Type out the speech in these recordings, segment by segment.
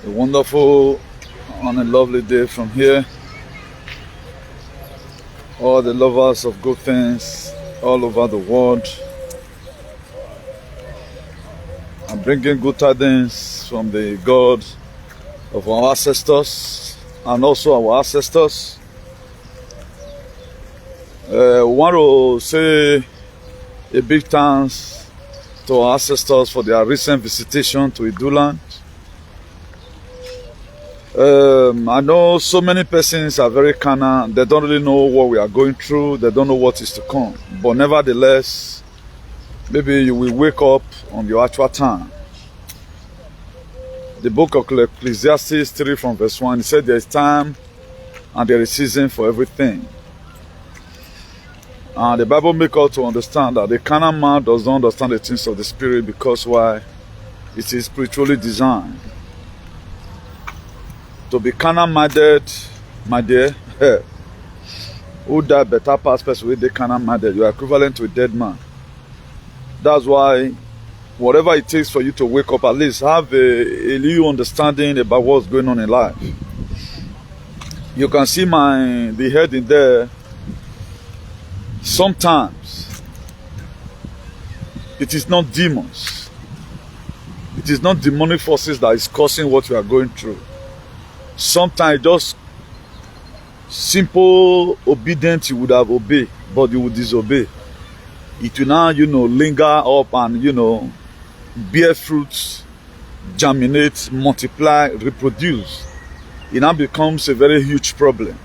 A wonderful and a lovely day from here. All the lovers of good things all over the world. I'm bringing good tidings from the God of our ancestors and also our ancestors. We want to say a big thanks to our ancestors for their recent visitation to Iduland. I know so many persons are very carnal. They don't really know what we are going through. They don't know what is to come. But nevertheless, maybe you will wake up on your actual time. The book of Ecclesiastes 3 from verse 1, it said there is time and there is season for everything. And the Bible makes us to understand that the carnal man does not understand the things of the spirit because why? It is spiritually designed. To be carnal-minded, my dear, who died better past person with the carnal-minded, you are equivalent to a dead man. That's why whatever it takes for you to wake up, at least have a little understanding about what's going on in life. You can see the heading there. Sometimes it is not demons. It is not demonic forces that is causing what you are going through. Sometimes just simple obedience you would have obeyed, but you would disobey. It will now, linger up and, bear fruits, germinate, multiply, reproduce. It now becomes a very huge problem.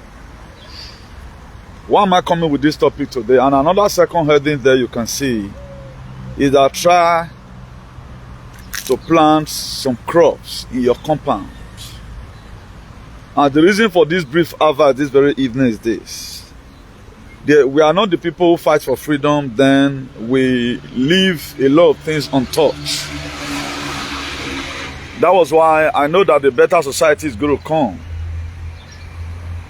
Why am I coming with this topic today? And another second heading there you can see is that try to plant some crops in your compound. And the reason for this brief advert this very evening is this. We are not the people who fight for freedom, then we leave a lot of things untouched. That was why I know that the better society is going to come.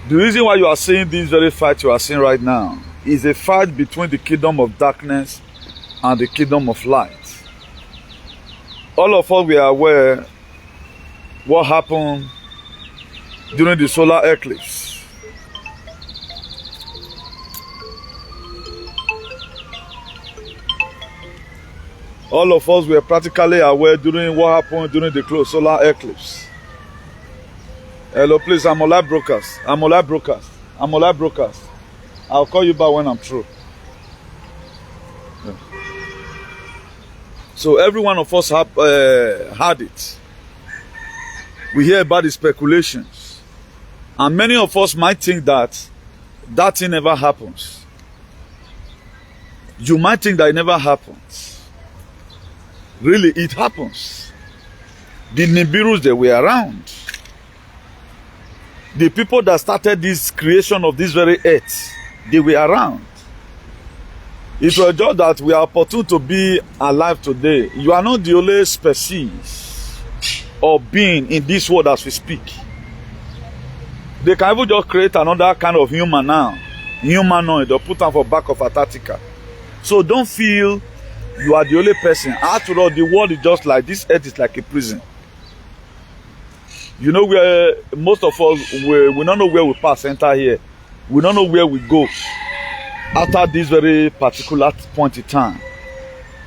The reason why you are seeing this very fight you are seeing right now is a fight between the kingdom of darkness and the kingdom of light. All of us, we are aware what happened during the solar eclipse. All of us were practically aware during what happened during the solar eclipse. Hello, please, I'm Live Broadcast. I'm Live Broadcast. I'm Live Broadcast. I'll call you back when I'm through. Yeah. So every one of us had it. We hear about the speculations. And many of us might think that thing never happens. You might think that it never happens. Really, it happens. The Nimbirus, they were around. The people that started this creation of this very earth, they were around. It was just that we are opportune to be alive today. You are not the only species or being in this world as we speak. They can even just create another kind of human now. Humanoid, or put them for back of Antarctica. So don't feel you are the only person. After all, the world is just like, this earth is like a prison. You know where most of us, we don't know where we pass, enter here. We don't know where we go after this very particular point in time.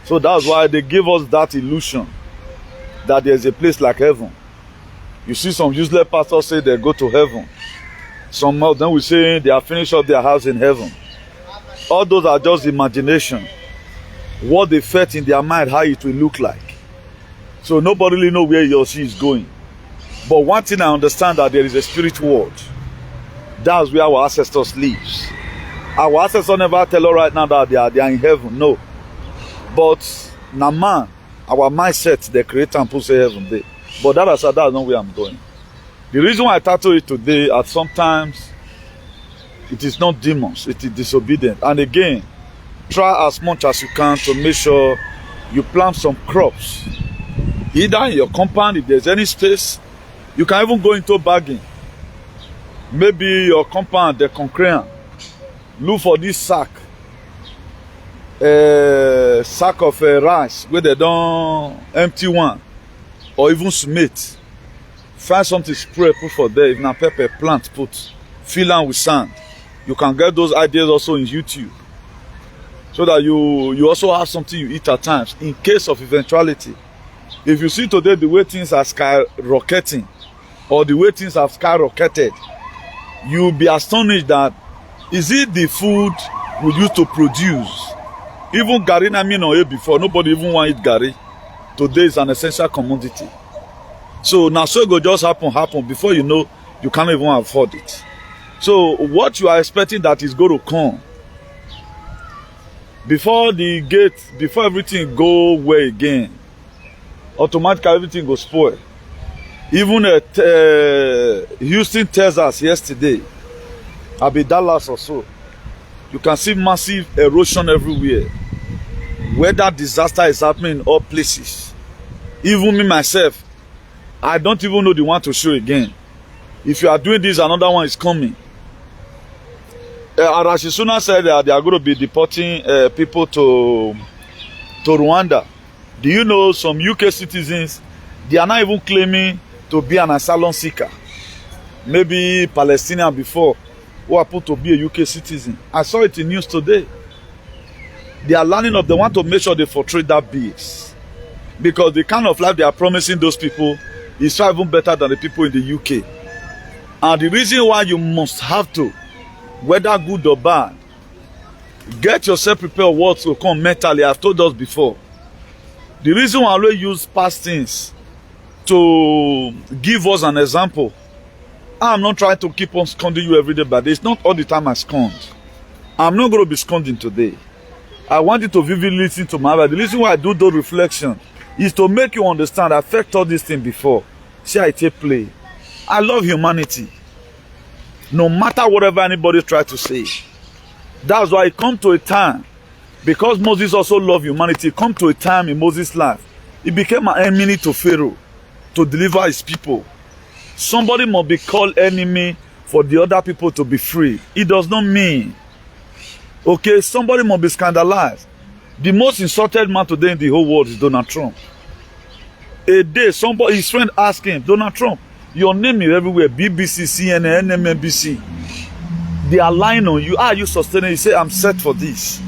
So that's why they give us that illusion that there's a place like heaven. You see some useless pastors say they go to heaven. Some of them will say they have finished up their house in heaven. All those are just imagination. What they felt in their mind, how it will look like. So nobody really knows where he or she is going. But one thing I understand, that there is a spirit world. That's where our ancestors live. Our ancestors never tell us right now that they are in heaven. No. But now man, our mindset, the creator and put heaven there. But that's not where I'm going. The reason why I title it today, at sometimes it is not demons, it is disobedient. And again, try as much as you can to make sure you plant some crops. Either in your compound, if there's any space, you can even go into bagging. Maybe your compound, the concrete, look for this sack of rice where they don't empty one, or even smith. Find something spray, put for there. If not pepper, plant, put. Fill am with sand. You can get those ideas also in YouTube. So that you also have something you eat at times in case of eventuality. If you see today the way things are skyrocketing or the way things have skyrocketed, you'll be astonished that is it the food we used to produce? Even Gary Namino before, nobody even want to eat Gary. Today is an essential commodity. So now so it go just happen before you know you can't even afford it. So what you are expecting that is going to come before the gate, before everything go away again, automatically everything go spoil. Even at Houston, Texas yesterday, I'll be Dallas or so, you can see massive erosion everywhere. Weather disaster is happening in all places. Even me myself, I don't even know the one to show again. If you are doing this, another one is coming. Arashizuna said that they are going to be deporting people to Rwanda. Do you know some UK citizens, they are not even claiming to be an asylum seeker. Maybe Palestinian before, who happen to be a UK citizen. I saw it in news today. They are learning of, they want to make sure they portray that base. Because the kind of life they are promising those people is far even better than the people in the UK. And the reason why you must have to, whether good or bad, get yourself prepared what will come mentally. I've told us before. The reason why I always use past things to give us an example. I'm not trying to keep on scolding you every day, but it's not all the time I scold. I'm not going to be scolding today. I want you to vividly listen to my life. The reason why I do those reflections is to make you understand I felt all these things before. See how I take play. I love humanity. No matter whatever anybody tries to say. That's why it come to a time, because Moses also loved humanity, it come to a time in Moses' life, he became an enemy to Pharaoh to deliver his people. Somebody must be called enemy for the other people to be free. It does not mean, okay, somebody must be scandalized. The most insulted man today in the whole world is Donald Trump. A day, somebody, his friend asked him, Donald Trump, your name is everywhere, BBC, CNN, MSNBC. They are lying on you. How are you sustaining? You say, I'm set for this.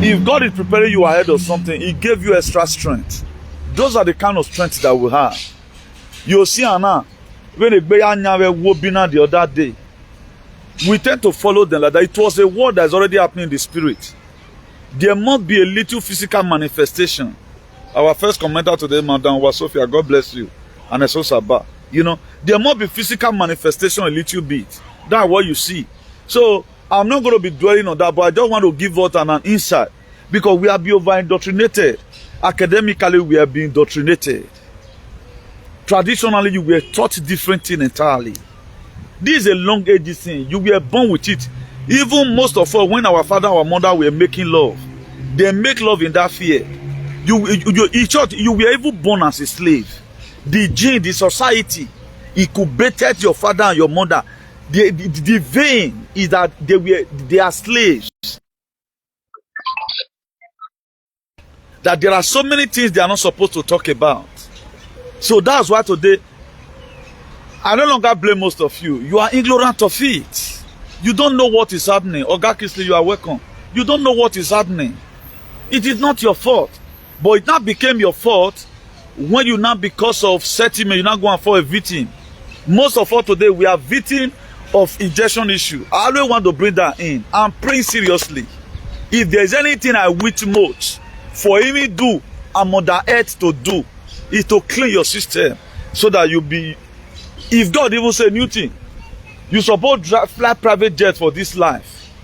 If God is preparing you ahead of something, He gave you extra strength. Those are the kind of strength that we have. You see, Anna, when the webinar the other day, we tend to follow them like that. It was a word that is already happening in the spirit. There must be a little physical manifestation. Our first commenter today, Madam Sophia, God bless you. And so Sabah. You know, there must be physical manifestation a little bit. That's what you see. So, I'm not going to be dwelling on that, but I just want to give out an insight. Because we have been over-indoctrinated. Academically, we have been indoctrinated. Traditionally, you were taught different things entirely. This is a long age thing. You were born with it. Even most of us, when our father or mother were making love, they make love in that fear. You were even born as a slave. The gene, the society, incubated your father and your mother. The vein is that they are slaves. That there are so many things they are not supposed to talk about. So that's why today, I no longer blame most of you. You are ignorant of it. You don't know what is happening. Oga Kisley, you are welcome. You don't know what is happening. It is not your fault. But it now became your fault when you now, because of settlement, you now go and fall a victim. Most of us today, we are victim of injection issue. I always want to bring that in. I'm praying seriously. If there's anything I wish most for him do and Mother Earth to do, is to clean your system so that you be, if God even say new thing, you suppose fly private jet for this life.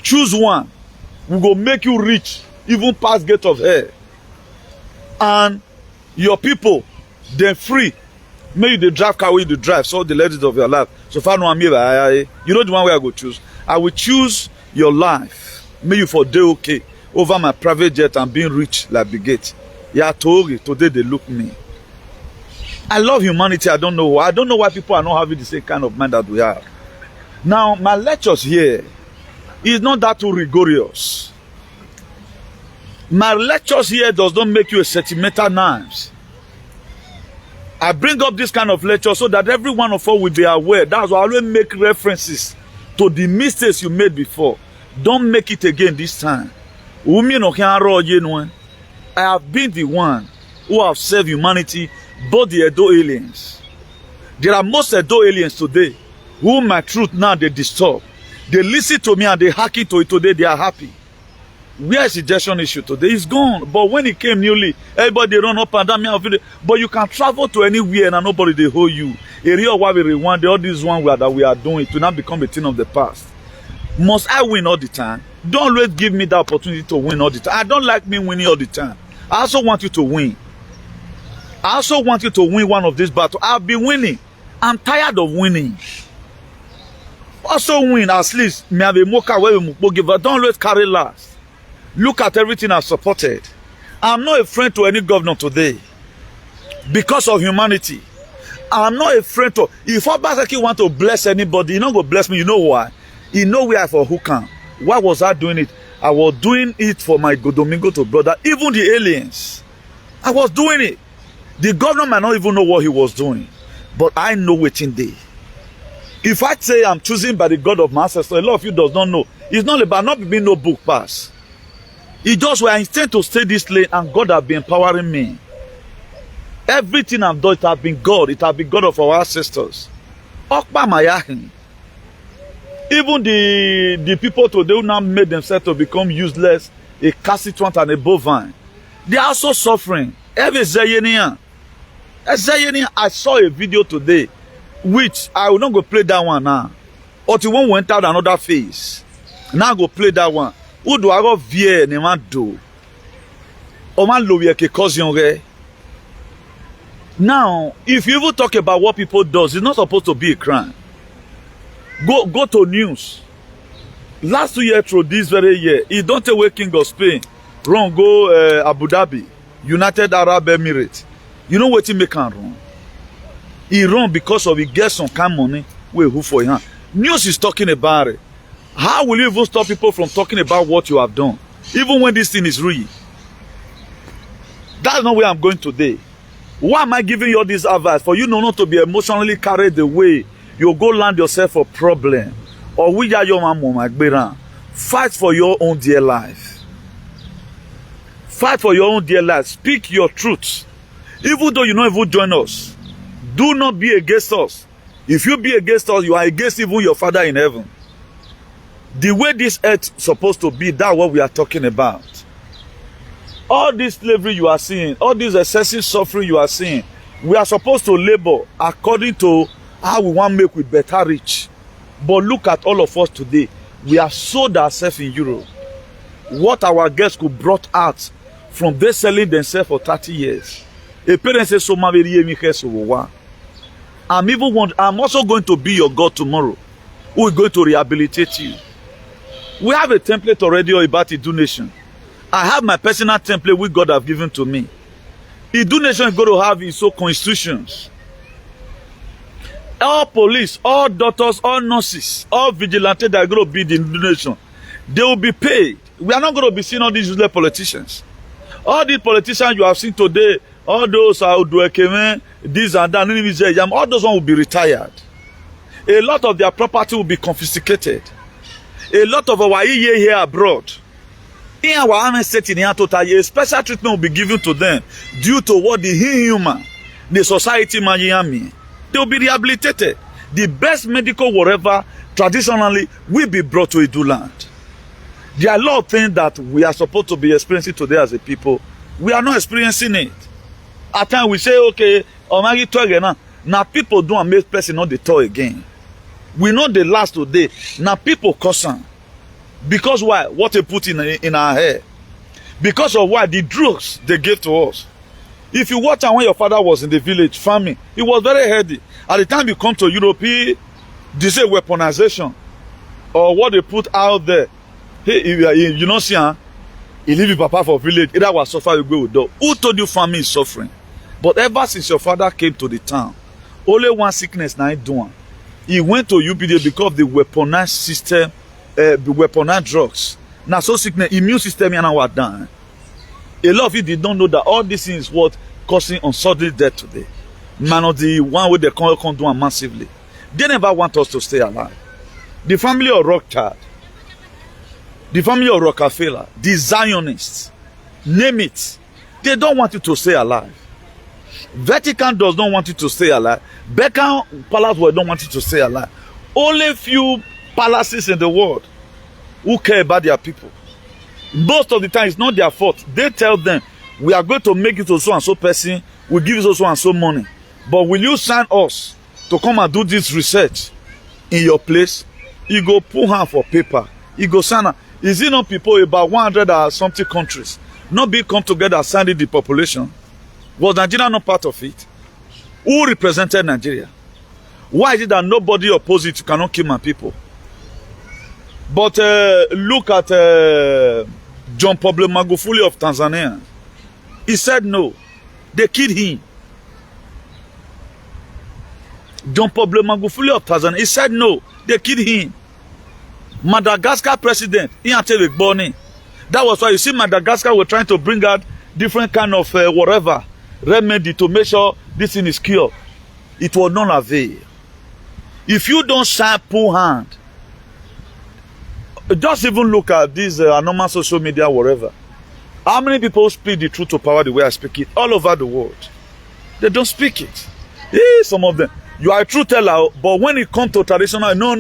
Choose one. We go make you rich, even past gate of hell. And your people, they're free. Maybe they drive car, you drive, so the ladies of your life. So far, no, you know the one way I go choose. I will choose your life. May you for day okay over my private jet and being rich like the gate. Yeah, today they look me. I love humanity. I don't know why. I don't know why people are not having the same kind of mind that we have. Now, my lectures here is not that too rigorous. My lectures here does not make you a sentimental knives. I bring up this kind of lecture so that every one of us will be aware. That's why I always make references to the mistakes you made before. Don't make it again this time. I have been the one who have served humanity, both the Edo aliens. There are most Edo aliens today who my truth now they disturb. They listen to me and they hack into it today, they are happy. Where is the injection issue today? It's gone. But when it came newly, everybody run up and down. But you can travel to anywhere and nobody they hold you. Area Y0Ur all this one that we are doing to now become a thing of the past. Must I win all the time? Don't always give me the opportunity to win all the time. I don't like me winning all the time. I also want you to win. I also want you to win one of these battles. I've been winning. I'm tired of winning. Also win, at least. Me have a mocha where we give. Don't always carry last. Look at everything I've supported. I'm not a friend to any governor today. Because of humanity. I'm not a friend to... If Obaseki want to bless anybody, he not go bless me. You know why? He know where I for who can. Why was I doing it? I was doing it for my Domingo to brother. Even the aliens. I was doing it. The governor might not even know what he was doing. But I know waiting day. If I say I'm choosing by the God of my ancestors, a lot of you does not know. It's not about not being no book pass. It just where I intend to stay this lane and God has been empowering me. Everything I've done, it has been God. It has been God of our ancestors. Even the people today who now made themselves to become useless, a cassituant and a bovine, they are also suffering. I saw a video today, which I will not go play that one now. Or the one went out another phase. Now I go play that one. Who do I go via ne man do? O man lo ke cousin re. Now, if you even talk about what people does, it's not supposed to be a crime. Go to news. Last 2 years through this very year, he don't take away King of Spain. Run go Abu Dhabi, United Arab Emirates. You know what he make him run? He run because of he gets some kind of money. Wait, who for him? News is talking about it. How will you even stop people from talking about what you have done? Even when this thing is real. That's not where I'm going today. Why am I giving you all this advice? For you not to be emotionally carried away. You go land yourself a problem. Or we are your mama. Fight for your own dear life. Fight for your own dear life. Speak your truth. Even though you don't even join us. Do not be against us. If you be against us, you are against even your Father in heaven. The way this earth is supposed to be, that's what we are talking about. All this slavery you are seeing, all this excessive suffering you are seeing, we are supposed to labor according to how we want to make with better rich. But look at all of us today. We have sold ourselves in Europe. What our guests could brought out from they selling themselves for 30 years. I'm also going to be your God tomorrow, who is going to rehabilitate you. We have a template already about Idu Nation. I have my personal template which God have given to me. Idu Nation is going to have its own constitutions. All police, all doctors, all nurses, all vigilantes that are going to be the Idu Nation, they will be paid. We are not going to be seeing all these useless politicians. All these politicians you have seen today, all those this and that, all those ones will be retired. A lot of their property will be confiscated. A lot of our here abroad. In our ancestors in a special treatment will be given to them due to what the inhuman, the society Miami. They will be rehabilitated. The best medical whatever traditionally will be brought to Idu land. There are a lot of things that we are supposed to be experiencing today as a people. We are not experiencing it. At times we say, okay, now people don't make person not the toy again. We know the last today. Now people caution. Because why? What they put in our hair. Because of why? The drugs they gave to us. If you watch when your father was in the village farming, it was very healthy. At the time you come to Europe, they say weaponization. Or what they put out there. Hey, you know, see, he leave your papa for village. Either was suffer, you go with dog. Who told you farming is suffering? But ever since your father came to the town, only one sickness now is doing. He went to UPD because of the weaponized system, the weaponized drugs. Now, so sickness, immune system, and now done. A lot of you did not know that all these things is what causing unsolved death today. minus the one where they come do massively. They never want us to stay alive. The family of Rothschild, the family of Rockefeller, the Zionists, name it, they don't want you to stay alive. Vatican does not want you to stay alive. Beckham Palace don't want you to stay alive. Only few palaces in the world who care about their people. Most of the time, it's not their fault. They tell them, we are going to make it to so and so person, we'll give you so and so money. But will you sign us to come and do this research in your place? You go put hand for paper. You go sign. Is it not people about 100 or something countries not be come together signing the population? Was Nigeria not part of it? Who represented Nigeria? Why is it that nobody opposed it? You cannot kill my people. But look at John Pablo Magufuli of Tanzania. He said no. They killed him. John Pablo Magufuli of Tanzania. He said no. They killed him. Madagascar president. He had to be born in. That was why you see Madagascar were trying to bring out different kind of whatever remedy to make sure this thing is cured. It will not avail. If you don't sign pull hand, just even look at this normal social media, whatever. How many people speak the truth to power the way I speak it all over the world? They don't speak it. Yeah, some of them. You are a truth teller, but when it comes to traditional, no,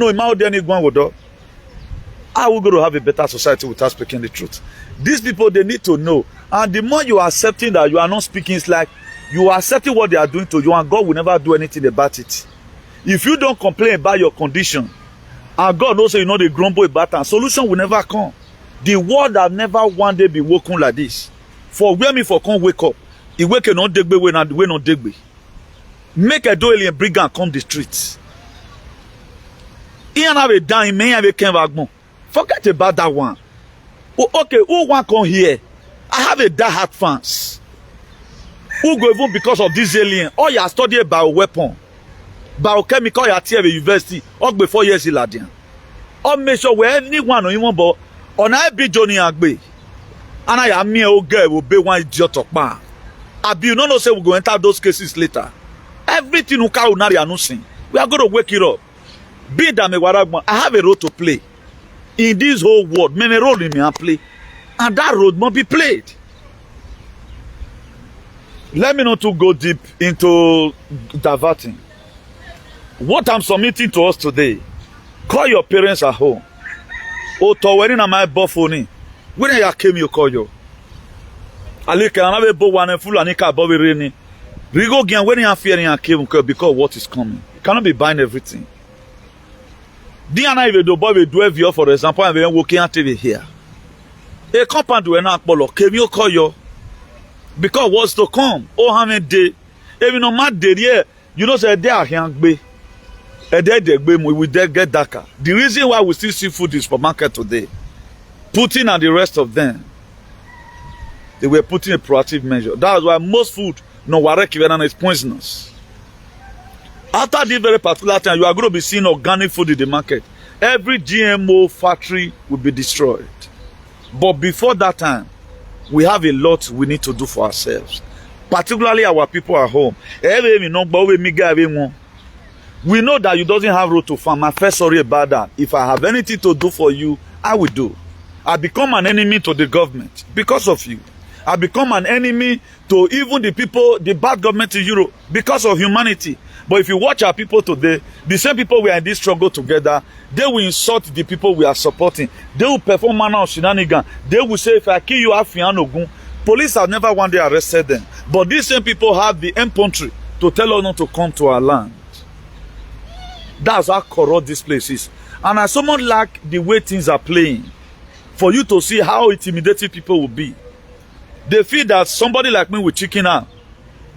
how are we going to have a better society without speaking the truth? These people, they need to know. And the more you are accepting that you are not speaking, it's like you are accepting what they are doing to you, and God will never do anything about it. If you don't complain about your condition, and God knows you know the grumble about it, solution will never come. The world have never one day be woken like this. For where me for come wake up, he wake not degbe we not degbe. Make a do and bring and come the streets. He and have a down, may have a can. Forget about that one. Oh, okay, who want come here? I have a die-hard fans. Who go even because of this alien? Or you are studying bioweapon, biochemical at the university, or before years in Ladian. Or make sure where anyone or even but on I be Johnny Agbe. And I am mere old girl will be one idiot of man. I be no say we go enter those cases later. Everything who can not announcing. We are going to wake it up. Be that me waragman, I have a role to play. In this whole world, many role in me I play. And that road must be played. Let me not to go deep into diverting. What I'm submitting to us today, call your parents at home. Oh, to when am I buffoni? When you came, you call you. Ali can have a bow one and full and nika bobby rainy. Rigo again when you are fearing and came because what is coming. You cannot be buying everything. Diana, if you do Bobby do for example, and then working at TV here. A compound will not follow. Can you call you? Because what's to come? Oh, how many day? Even no mad day, yeah. You know, say they are young be. A day they be we there get darker. The reason why we still see food in supermarket today, Putin and the rest of them, they were putting a proactive measure. That's why most food no warek even is poisonous. After this very particular time, you are going to be seeing organic food in the market. Every GMO factory will be destroyed. But before that time, we have a lot we need to do for ourselves. Particularly our people at home. We know that you doesn't have road to farm. I'm first sorry about that. If I have anything to do for you, I will do. I become an enemy to the government because of you. I become an enemy to even the people, the bad government in Europe because of humanity. But if you watch our people today, the same people we are in this struggle together, they will insult the people we are supporting. They will perform manner of shenanigans. They will say, if I kill you, Afianogun. Police have never one day arrested them. But these same people have the infantry to tell us not to come to our land. That's how corrupt this place is. And as someone like the way things are playing, for you to see how intimidating people will be, they feel that somebody like me will chicken out.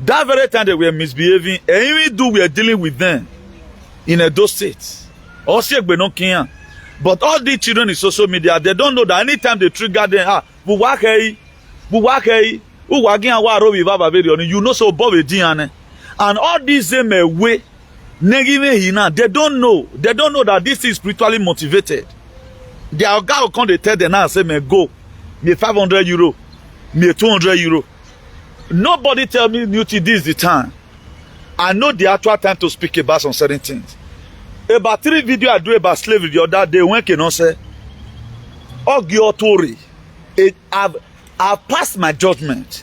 That very time they were misbehaving, and even we are dealing with them in those states. But all these children in social media, they don't know that anytime they trigger them, you know so Bobby Diane. And all these same way, they don't know. They don't know that this is spiritually motivated. Their guy will come to tell them now and say, me go, me 500 euro, me 200 euro. Nobody tell me, Newty, this is the time. I know the actual time to speak about some certain things. About 3 videos I do about slavery the other day when can say, Y0Ur I've passed my judgment.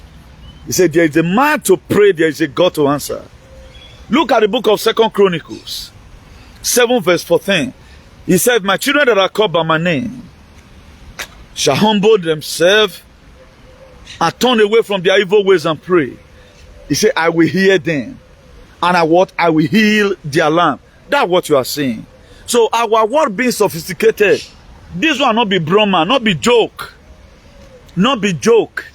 He said, there is a man to pray, there is a God to answer. Look at the book of 2 Chronicles, 7 verse 14. He said, my children that are called by my name shall humble themselves and turn away from their evil ways and pray. He said, I will hear them. And I will heal their land. That's what you are saying. So our word being sophisticated, this one not be Brahma, not be joke. Not be joke.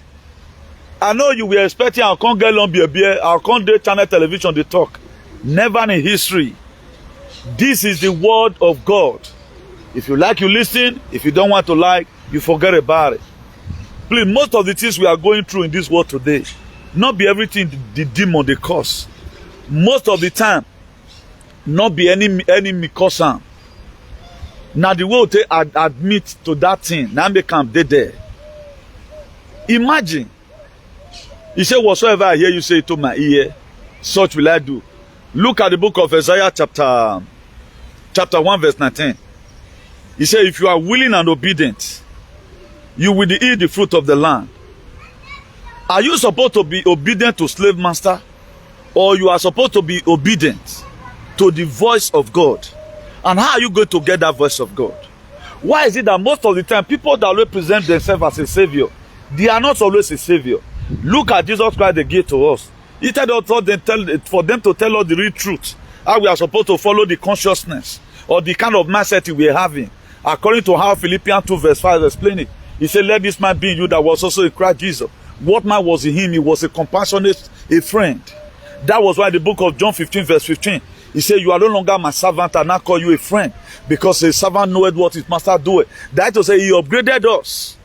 I know you were expecting I can't get on beer, I can't do channel television to talk. Never in history. This is the word of God. If you like, you listen. If you don't want to like, you forget about it. Please, most of the things we are going through in this world today, not be everything the demon they cause. Most of the time, not be any cause am. Now the world they admit to that thing. Now they come there. Imagine. He said, whatsoever I hear you say to my ear, such will I do. Look at the book of Isaiah chapter 1 verse 19. He said, if you are willing and obedient, you will eat the fruit of the land. Are you supposed to be obedient to slave master? Or you are supposed to be obedient to the voice of God? And how are you going to get that voice of God? Why is it that most of the time people that always present themselves as a savior, they are not always a savior? Look at Jesus Christ they gave to us. He told us for them to tell us the real truth. How we are supposed to follow the consciousness or the kind of mindset we are having. According to how Philippians 2 verse 5 explain it. He said, let this man be in you that was also in Christ Jesus. What man was in him? He was a compassionate, a friend. That was why the book of John 15 verse 15. He said, you are no longer my servant, and I call you a friend. Because a servant knoweth what his master doeth. That is to say, he upgraded us.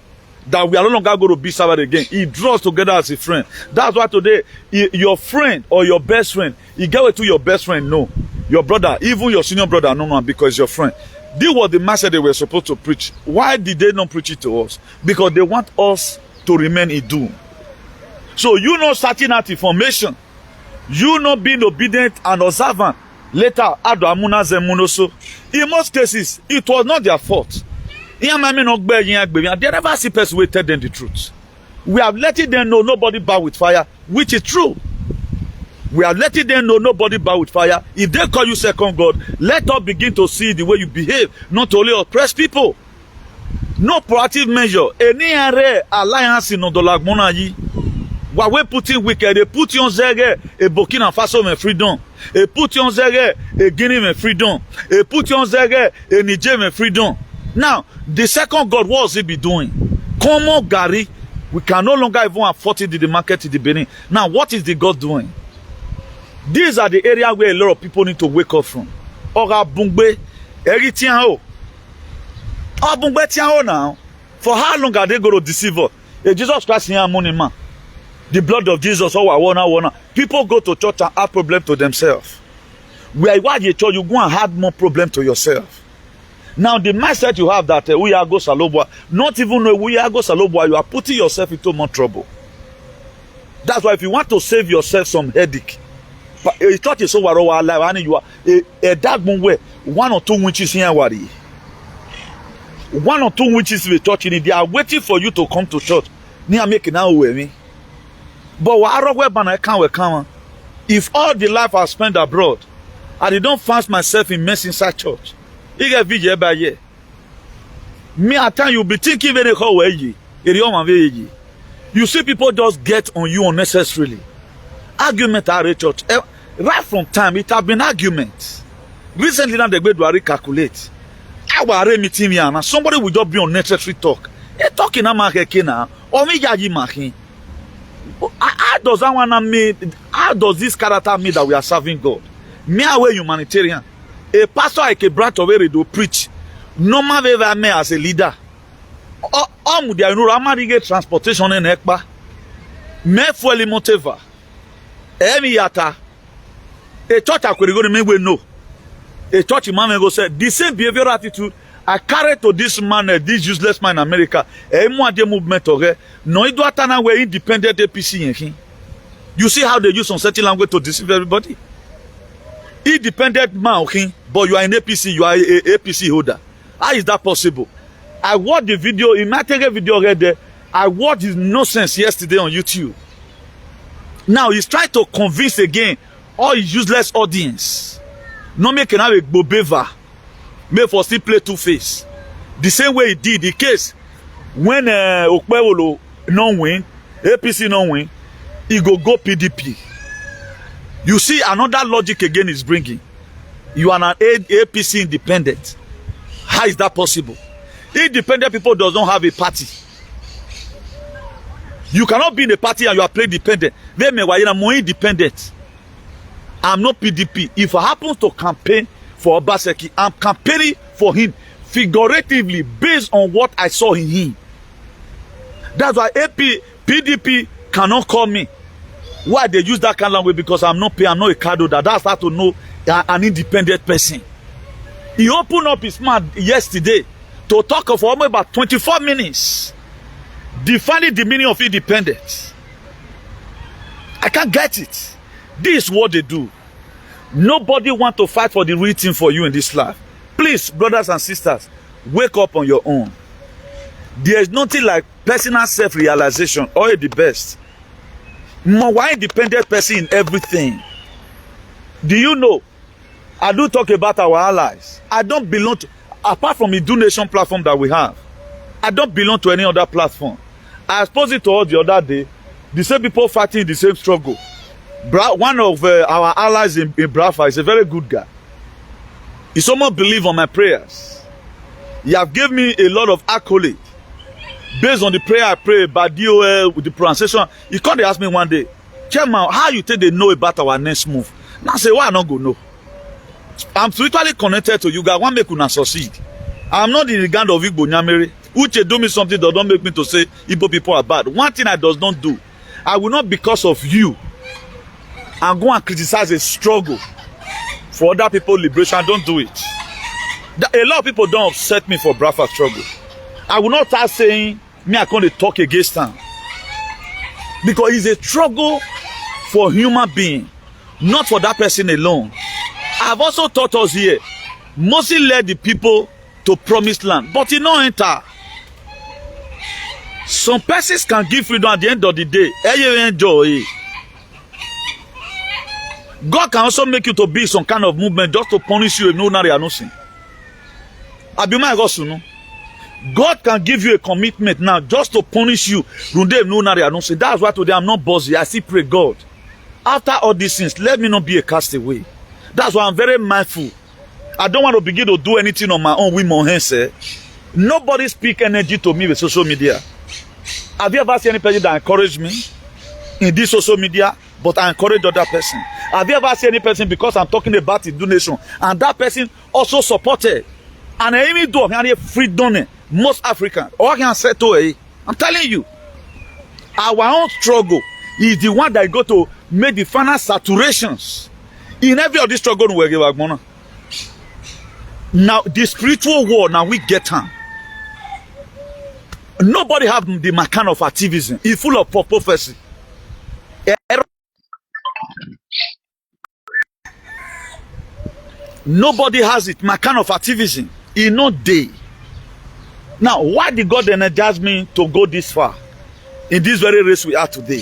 That we are no longer going to be servant again. He draws together as a friend. That's why today, your friend or your best friend, you get to your best friend, no. Your brother, even your senior brother, no, because your friend. This was the message they were supposed to preach. Why did they not preach it to us? Because they want us to remain in doom. So you not searching out information. You not being obedient and observant. Later, in most cases, it was not their fault. They never see persuaded them the truth. We have let them know nobody bow with fire, which is true. We are letting them know nobody bow with fire. If they call you second God, let us begin to see the way you behave, not only oppress people. No proactive measure. Any alliance in Odolagmona. While we putting wicked, they put you on Zege, a Burkina Faso and freedom. They put you on Zege, a Guinea and freedom. They put you on Zege, a Niger and freedom. Now, the second God, what was he be doing? Come on, Gary. We can no longer even afford it in the market in the Benin. Now, what is the God doing? These are the areas where a lot of people need to wake up from. Ora Bungbe, Eritian Bungbe Tian now. For how long are they going to deceive us? Jesus Christ here money man. The blood of Jesus, people go to church and have problem to themselves. Where you are church, you go and have more problem to yourself. Now the mindset you have that Y0Ur C0Mp0Und, not even know Y0Ur C0Mp0Und, you are putting yourself into more trouble. That's why if you want to save yourself some headache, a church is so alive, and you are a dark moon where 1 or 2 witches here worry. 1 or 2 witches in the church, they are waiting for you to come to church. Near making now with me. But if all the life I spent abroad, I don't find myself in mess inside church. You get video by year. Me at time you be thinking very how you see people just get on you unnecessarily. Argument at a church. Right from time it have been arguments. Recently now they go to recalculate. Our meeting here now somebody will just be unnecessary talk. They talking about now or me yaji making. How does that one mean? How does this character mean that we are serving God? Me away humanitarian. A pastor like a branch of where do preach. No man ever me as a leader. Mudia no ramarige transportation in ekpa. Me fueli moteva. Emi yata. A church akwere go me we know. A church man go say the same behavioral attitude I carry to this man, this useless man in America. Movement no it do atana we independent APC. You see how they use some certain language to deceive everybody. independent man, okay, but you are an APC, you are a APC holder. How is that possible? I watched the video, in my video right there, I watched his nonsense yesterday on YouTube. Now he's trying to convince again all his useless audience. No make can have a bobeva, may for still play two-face. The same way he did the case when Okpewolo non win, APC non win, he go PDP. You see another logic again is bringing. You are an APC independent. How is that possible? Independent people does not have a party. You cannot be in a party and you are playing dependent. I'm more independent. I'm not PDP. If I happen to campaign for Obaseki, I'm campaigning for him figuratively based on what I saw in him. That's why PDP cannot call me. Why they use that kind of language? Because I'm not a card holder. That's how to know an independent person. He opened up his mouth yesterday to talk for almost about 24 minutes, defining the meaning of independence. I can't get it. This is what they do. Nobody wants to fight for the real thing for you in this life. Please, brothers and sisters, wake up on your own. There is nothing like personal self-realization or the best. More independent person in everything. Do you know? I do talk about our allies. I don't belong to, apart from the donation platform that we have, I don't belong to any other platform. I exposed it to all the other day. The same people fighting the same struggle. One of our allies in Brafa is a very good guy. He someone believe on my prayers. He have given me a lot of accolade based on the prayer I pray by DOL with the pronunciation. He come to ask me one day, Chairman, how you think they know about our next move? Now I say, why I not go know? I'm spiritually connected to you guys. One make una succeed. I'm not in the gang of Igbo Nyamere. Uche do me something that don't make me to say Igbo people are bad. One thing I does not do, I will not because of you and go and criticize a struggle for other people's liberation. Don't do it. A lot of people don't upset me for Brafa struggle. I will not start saying me I can't talk against them, because it's a struggle for human being, not for that person alone. I've also taught us here, mostly led the people to promised land, but you don't enter. Some persons can give freedom at the end of the day. Enjoy. God can also make you to be some kind of movement just to punish you if no nary nothing. God can give you a commitment now just to punish you. That's why today I'm not bossy. I still pray God. After all these things, let me not be a castaway. That's why I'm very mindful. I don't want to begin to do anything on my own with my hands. Nobody speak energy to me with social media. Have you ever seen any person that encouraged me in this social media, but I encourage other person? Have you ever seen any person because I'm talking about the donation and that person also supported? And I even do a freedom, most Africans, or I can say to I'm telling you, our own struggle is the one that go to make the final saturations in every of this struggle. Now the spiritual war, now we get on. Nobody have the kind of activism. It's full of prophecy. Nobody has it. My kind of activism. In no day. Now, why did God energize me to go this far in this very race we are today?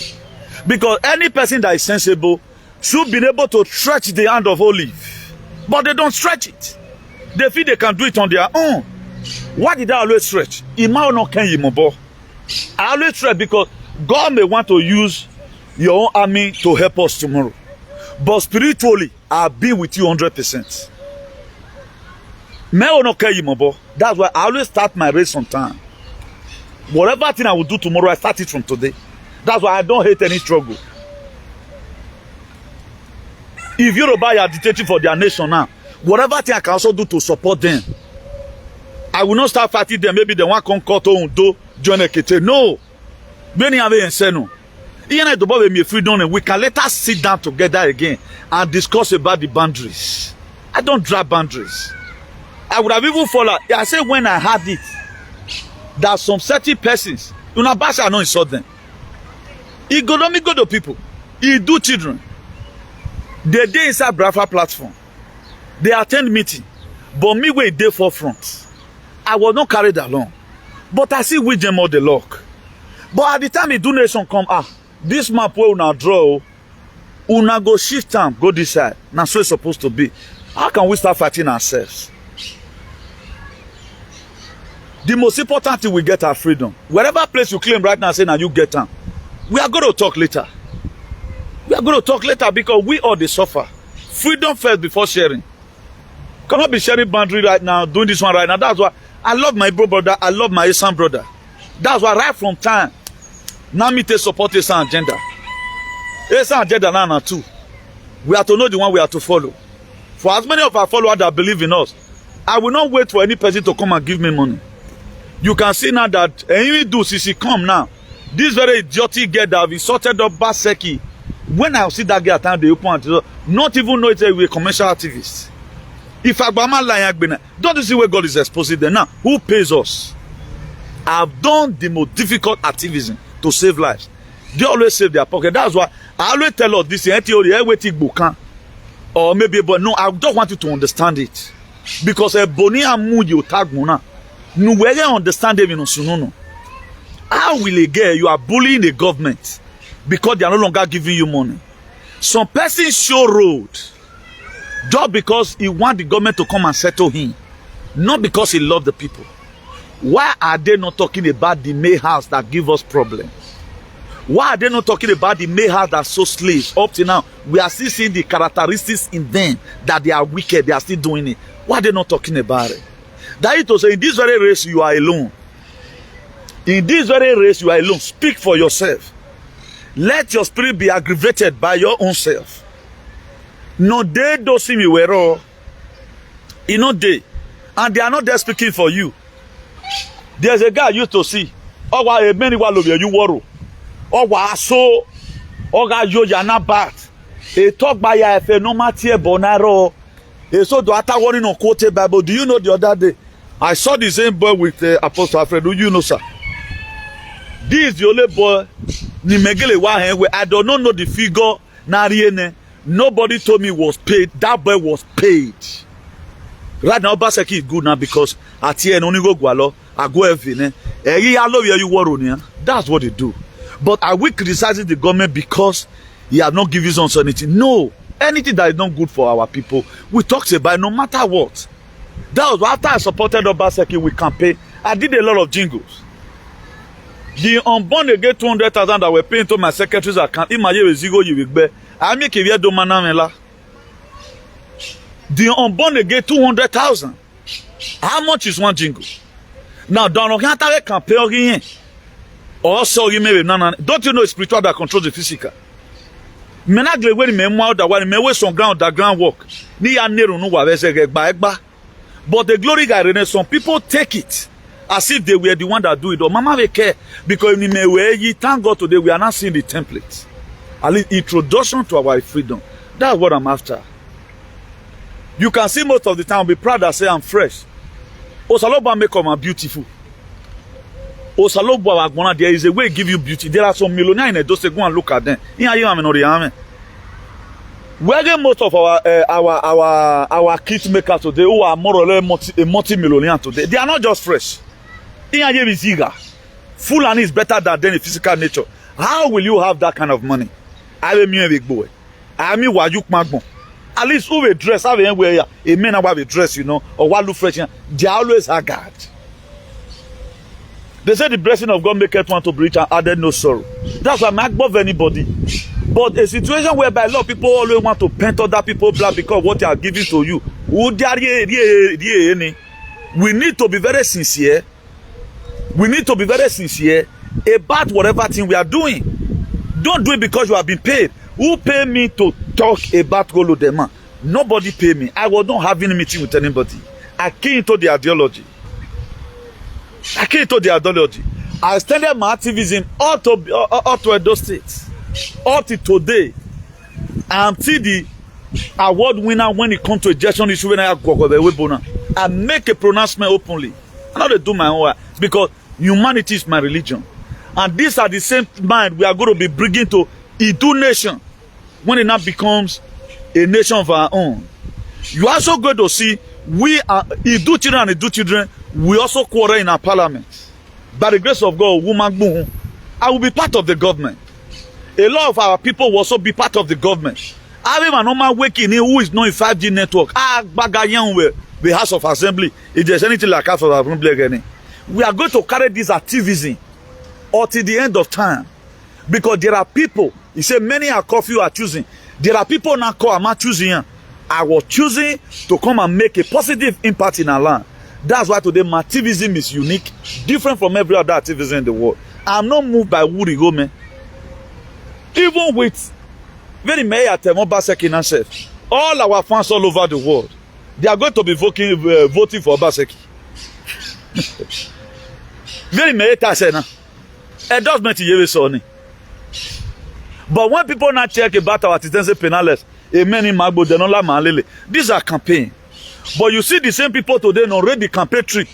Because any person that is sensible should be able to stretch the hand of olive, but they don't stretch it. They feel they can do it on their own. Why did I always stretch? I always stretch because God may want to use your own army to help us tomorrow. But spiritually, I'll be with you 100%. That's why I always start my race on time. Whatever thing I will do tomorrow, I start it from today. That's why I don't hate any struggle. If Yoruba are dictating for their nation now, whatever thing I can also do to support them, I will not start fighting them. Maybe they want to come to do join a kete. No. We can let us sit down together again and discuss about the boundaries. I don't drag boundaries. I would have even followed. I say when I had it, that some certain persons, I don't insult them. He go to people. He do children. They inside Brafa platform. They attend meeting. But me wey dey forefront, I was not carried along. But I see wisdom of the luck. But at the time the donation come, this map wey una draw, una go shift am go this side. Na so it's supposed to be. How can we start fighting ourselves? The most important thing we get our freedom. Wherever place you claim right now, say now you get them. We are going to talk later. We are going to talk later because we all they suffer. Freedom first before sharing. Cannot be sharing boundary right now, doing this one right now. That's why I love my brother. I love my son brother. That's why right from time, now me to support this agenda. This agenda now too. We have to know the one we have to follow. For as many of our followers that believe in us, I will not wait for any person to come and give me money. You can see now that even do CC come now. This very idiotic girl that have insulted up Baseki. When I see that girl at time they open and not even know it's a commercial activist. If Agbama lying, don't you see where God is exposing them now? Who pays us? I've done the most difficult activism to save lives. They always save their pocket. That's why I always tell us this or maybe, but no, I don't want you to understand it. Because a boni amu you tag muna. No way understand them in Osunono. How will a girl you are bullying the government because they are no longer giving you money? Some person show road just because he want the government to come and settle him, not because he love the people. Why are they not talking about the May house that give us problems? Why are they not talking about the May house that so slaves? Up to now, we are still seeing the characteristics in them that they are wicked. They are still doing it. Why are they not talking about it? That is to say, in this very race, you are alone. In this very race, you are alone. Speak for yourself. Let your spirit be aggravated by your own self. No, they don't see me where you know they. And they are not there speaking for you. There's a guy I used to see. Oh, why many Y0Ur so yana bat. He talk by a no matter bonaro. So do I warning on quoted Bible? Do you know the other day? I saw the same boy with Apostle Alfred. Do you know, sir? This is the only boy. I don't know the figure. Nobody told me was paid. That boy was paid. Right now, Baseki is good now because at the end, only go gualo. I go everything. That's what they do. But are we criticizing the government because he has not given us anything? No. Anything that is not good for our people, we talk about no matter what. That was after I supported Obaseki with campaign. I did a lot of jingles. The unborn they get 200,000 that were paying to my secretary's account. I make a do manamela. The unborn they get 200,000. How much is one jingle? Now, don't you campaign? Also, you may don't you know it's spiritual that controls the physical? Menagle when me mwa that one me we some ground that ground work. Ni ya neru no wa egba. But the glory guy, some people take it as if they were the one that do it. Or mama we care because we may thank God today we are not seeing the template. At least introduction to our freedom. That's what I'm after. You can see most of the time be proud that say I'm fresh. Osaloba make come beautiful. Osaloba there is a way give you beauty. There are some millionaires in Edo State. Go and look at them. Where get most of our kit makers today who are more or less multi-millionaire today. They are not just fresh. Full and is better than the physical nature. How will you have that kind of money? I am a big boy. I mean Wajuk Magbon. At least who will dress, have anywhere a man about a dress, you know, or what look fresh. They always are God. They say the blessing of God make it one to breach and added no sorrow. That's why I'm not above anybody. But a situation whereby a lot of people always want to paint other people black because what they are giving to you. We need to be very sincere. We need to be very sincere about whatever thing we are doing. Don't do it because you have been paid. Who pay me to talk about Golodema? Nobody pay me. I was not having a meeting with anybody. I came into the ideology. I extended my activism all to Edo State. Up to today, I'm still the award winner when it comes to ejection issue. When I make a pronouncement openly. I know they do my own way because humanity is my religion. And these are the same mind we are going to be bringing to Idu nation when it now becomes a nation of our own. You are also going to see we are Idu children and Idu children. We also quarrel in our parliament. By the grace of God, woman, I will be part of the government. A lot of our people will also be part of the government. I have a normal waking who is not in 5G network. The House of Assembly. If there's anything like House of Assembly again, we are going to carry this activism until the end of time. Because there are people, he said many are called, few are choosing. There are people now called, I'm not choosing. I was choosing to come and make a positive impact in our land. That's why today my activism is unique, different from every other activism in the world. I'm not moved by Y0Ur. Even with very mayor Obaseki himself, all our fans all over the world, they are going to be voting for Obaseki. Very mayor Tasena. Endorsement is Sony. But when people not check about our citizenship penalties, these are campaign. But you see the same people today already campaign trick.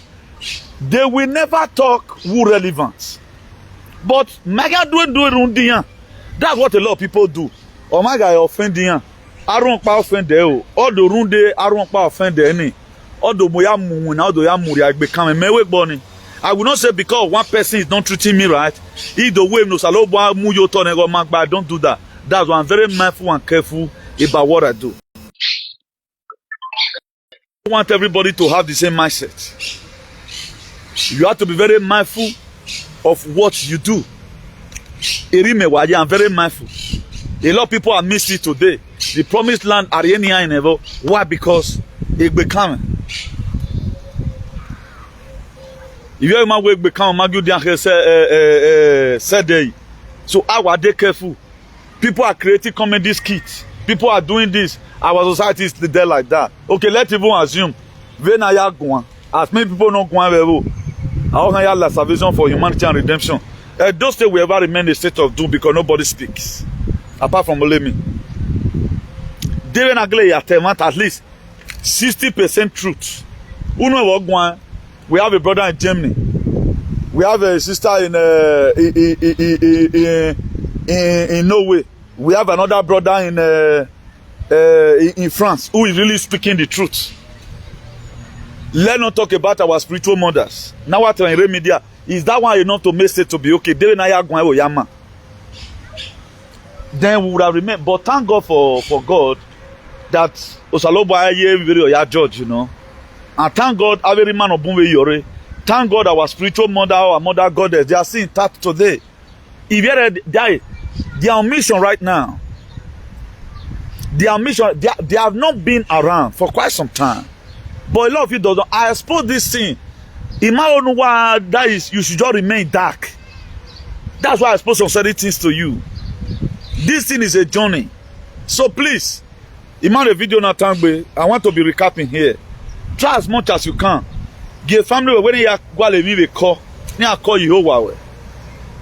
They will never talk who relevant. But Maga do it. That's what a lot of people do. Oh my God, offend you. I don't offend you. All the runde, I don't offend any. All the moya mu now do ya muri become a mewe bonny. I will not say because one person is not treating me right. Either way, no saloba mu yo turn ego mark, but I don't do that. That's why I'm very mindful and careful about what I do. I want everybody to have the same mindset. You have to be very mindful of what you do. I'm very mindful. A lot of people are missing today. The promised land are in never. Why? Because it become. If you have work become said so our day careful. People are creating comedy skits. People are doing this. Our society is there like that. Okay, let's even assume when I go as many people don't go I have la salvation for humanity and redemption. Those states will ever remain a state of doom because nobody speaks. Apart from Olemi. At least 60% truth. We have a brother in Germany. We have a sister in Norway. We have another brother in France who is really speaking the truth. Let's not talk about our spiritual mothers. Now what in media is that one enough to make it to be okay? Then we would have remained. But thank God for God that Osaloba very judge, you know. And thank God every man of Y0Ur. Thank God our spiritual mother, our mother goddess, they are seeing that today. If they are on mission right now. They have not been around for quite some time. But a lot of you don't know. I expose this thing. In my own word, that is, you should just remain dark. That's why I expose some certain things to you. This thing is a journey. So please, Iman the video now time, I want to be recapping here. Try as much as you can. Give family when you go to call, I call Y0Ur.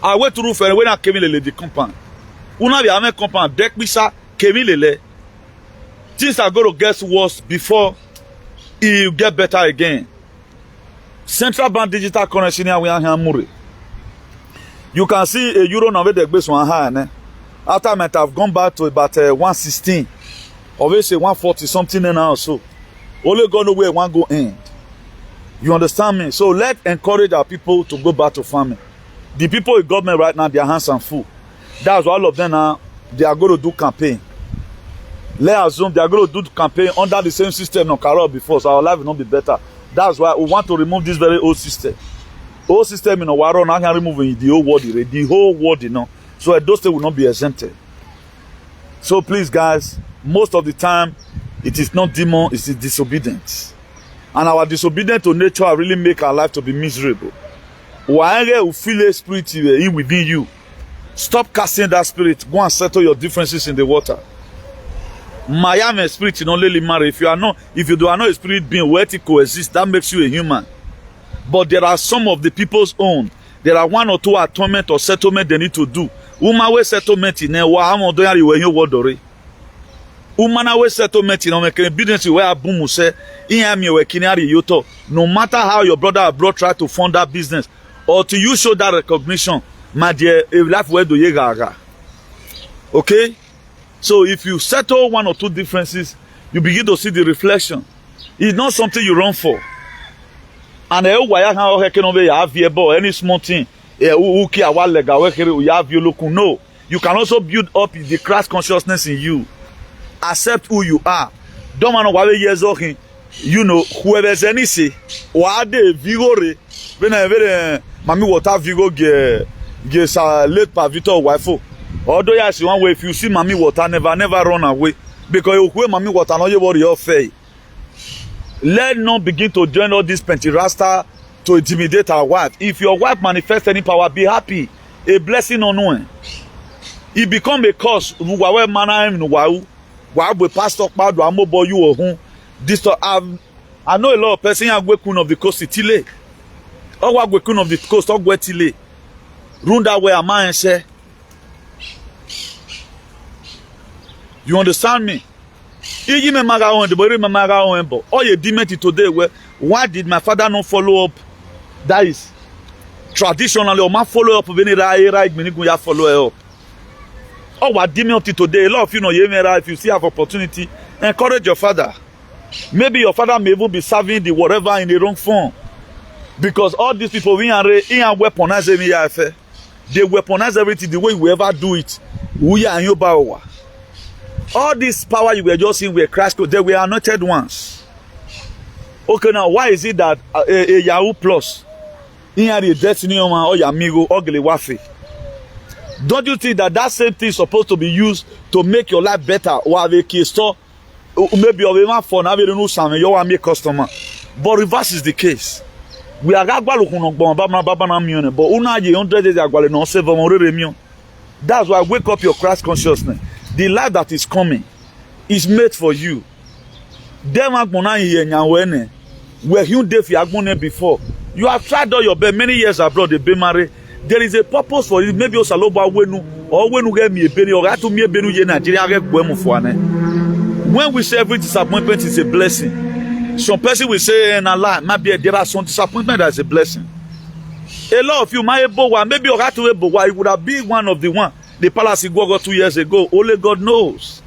I went to roof and when I came in the compound. Una be ame compound deck bisa came in things are going to get worse before it get better again. Central bank digital currency now we are here. You can see a euro now with the base one high. After I might have gone back to about 116, obviously 140 something now. So only go nowhere one go end. You understand me? So let's encourage our people to go back to farming. The people in government right now, their hands are full. That's why all of them now they are going to do campaign. Let's assume they are going to do campaign under the same system no Carol before, so our life will not be better. That's why we want to remove this very old system. Old system, you know, we're not removing the whole world, the whole world, you know. So those things will not be exempted. So please, guys, most of the time, it is not demon, it is disobedience. And our disobedience to nature really make our life to be miserable. Whenever you feel a spirit within you, stop casting that spirit. Go and settle your differences in the water. Miami spirit, you know, only marry. If you are not a spirit being where to coexist, that makes you a human. But there are some of the people's own. There are one or two atonement or settlement they need to do. Umawe settlement in wa amo do yari we Y0Ur. Umanawe settlement in omekene business where abumu say inyami we kinari yoto. No matter how your brother abroad try to fund that business or to you show that recognition, my dear, life where do you gaga. Okay? So if you settle one or two differences, you begin to see the reflection. It's not something you run for. And any small thing, no. You can also build up the Christ consciousness in you. Accept who you are. Don't know why years old. You know, whoever's any say, or de vigore, when I very Mami water vigo get late pa Victor wife. Although yes, one way if you see Mami water, never run away. Because you Mami water, no you worry your face. Let not begin to join all this pentirasta to intimidate our wife. If your wife manifests any power, be happy. A blessing unknown. It become a curse. Whoever manner him wow. Why we pastor padu amobo you or this I know a lot of person are queen of the coast tile. Or what queen of the coast or tile. Run that way a man say. You understand me? Oh, you demented today. Where why did my father not follow up? That is traditionally, or my follow up when I follow up. Oh, what demented today? A lot of you know, if you see have opportunity, encourage your father. Maybe your father may even be serving the whatever in the wrong form, because all these people we are weaponize everything. They weaponize everything the way we ever do it. We are in your power. All this power you were just seeing were Christ, they were anointed ones. Okay, now why is it that a Yahoo Plus in the destiny or your amigo ugly waffle? Don't you think that same thing is supposed to be used to make your life better, or have a case store, maybe of even for now no some your amigo customer? But reverse is the case. We are but una 100 days no 7 That's why wake up your Christ consciousness. The life that is coming is made for you. Them agbona where you did before. You have tried all your best many years abroad. They be married. There is a purpose for it. Maybe osaloba wenu or wenu get me a beni or to me a benu ye Nigeria get gwemu fuane. When we say every disappointment is a blessing, some person will say in a lie, maybe there are some disappointment that is a blessing. A lot of you might maybe you would have been one of the one. The palace in Gogo 2 years ago, only God knows.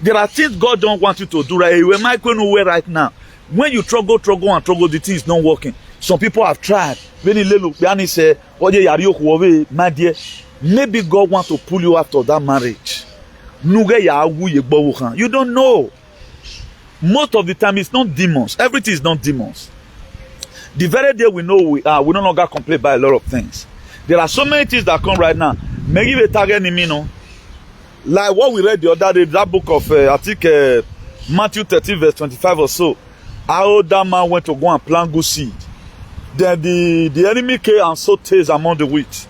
There are things God don't want you to do right. Where am I going nowhere right now? When you struggle, the thing is not working. Some people have tried. When he look, Biani say, my dear, maybe God wants to pull you after that marriage. You don't know. Most of the time, it's not demons. Everything is not demons. The very day we know we no longer complain by a lot of things. There are so many things that come right now. Maybe a target me, no. Like what we read the other day, that book of I think Matthew 13 verse 25 or so. How that man went to go and plant good seed. Then the enemy came and sowed tares among the wheat.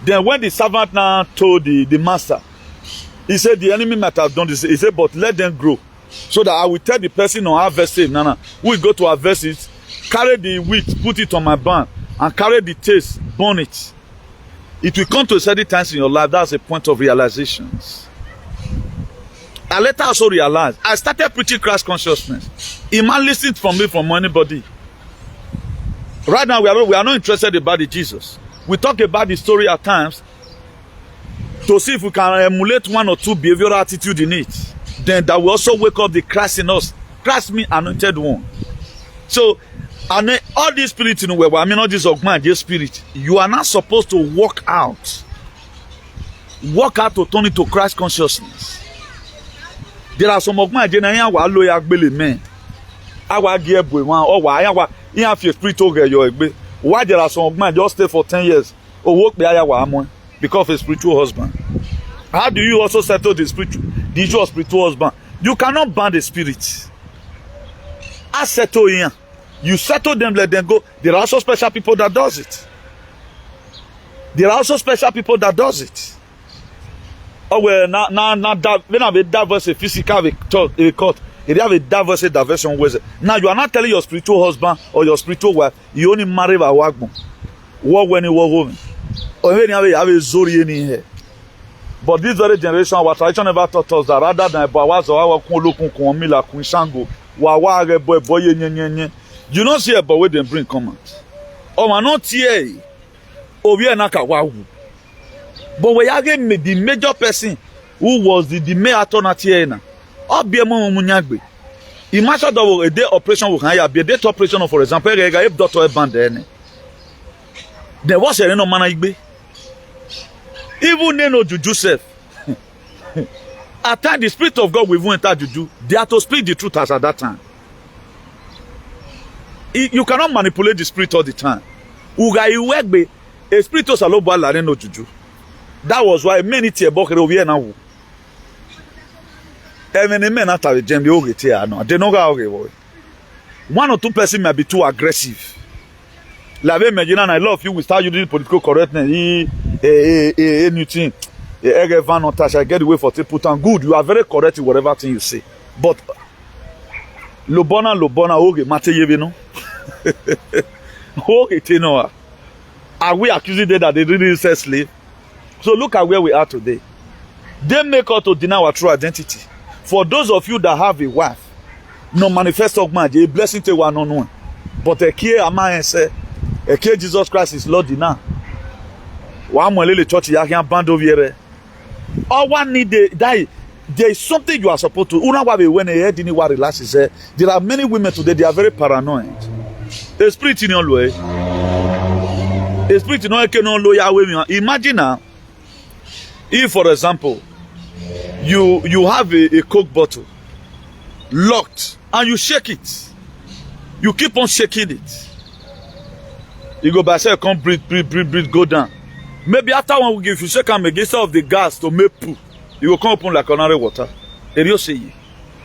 Then when the servant now told the master, he said the enemy might have done this. He said, but let them grow, so that I will tell the person on harvest it. Nana, we go to harvest it, carry the wheat, put it on my barn, and carry the tares, burn it. It will come to a certain times in your life. That's a point of realizations. I later also realized I started preaching Christ consciousness. It might listen from me from anybody. Right now we are not interested about the Jesus. We talk about the story at times to see if we can emulate one or two behavioral attitude in it. Then that will also wake up the Christ in us. Christ means anointed one. So, and then all these spirits in the way, I mean all this augment, this spirit, you are not supposed to walk out. Walk out to turn it to Christ consciousness. There are some augment generally who are loyal men. Our gear boy one or why you have your spiritual girl. Why there are some augment just stay for 10 years or work the because of a spiritual husband. How do you also settle the issue of spiritual husband? You cannot ban the spirit. I settle here. You settle them, let them go. There are also special people that does it. There are also special people that does it. Oh well, now when I have a diverse physical court, if you have a diverse diversion ways. Now you are not telling your spiritual husband or your spiritual wife you only marry by Wagmo. What when you walk home? Or when you have a Zori in here. But this very generation, our tradition never taught us that rather than Bawas or our Kunmila Kunshango, Wawa boy you don't see about where they bring comments. Oh, man, not here. Oh, we are not wow. But we are getting the major person who was the main alternative. Obiemo munyagbe. Imagine that a day operation will hire be a day operation, for example, if doctor band then was a no man igbe. Even they know juju self. At time the spirit of God will even enter juju. They have to speak the truth as at that time. You cannot manipulate the spirit all the time. Uga iwegbe a spirit of salobo la no juju. That was why many tia bokere over here now. Even men after the gem, they know how boy. 1 or 2 persons may be too aggressive. Like imagine, I love you. We start using political correctness. Anything. I get away for put on good. You are very correct in whatever thing you say. But lobona, oge mate yevino. Oge tenoa. Are we accusing them that they really say slave? So look at where we are today. They make us to deny our true identity. For those of you that have a wife, no manifest of man, a blessing to one on one. But a key man say, a key Jesus Christ is Lord now. One more little church you can band over here. All one need die. There is something you are supposed to. Una wabe when a head in what relaxes. There are many women today. They are very paranoid. A spirit in your way. A spirit in your way. Imagine now, if for example, you have a Coke bottle locked and you shake it. You keep on shaking it. You go by say, come breathe, go down. Maybe after 1 week, if you shake them against of the gas to make poo, you will come open like ordinary water. And you say,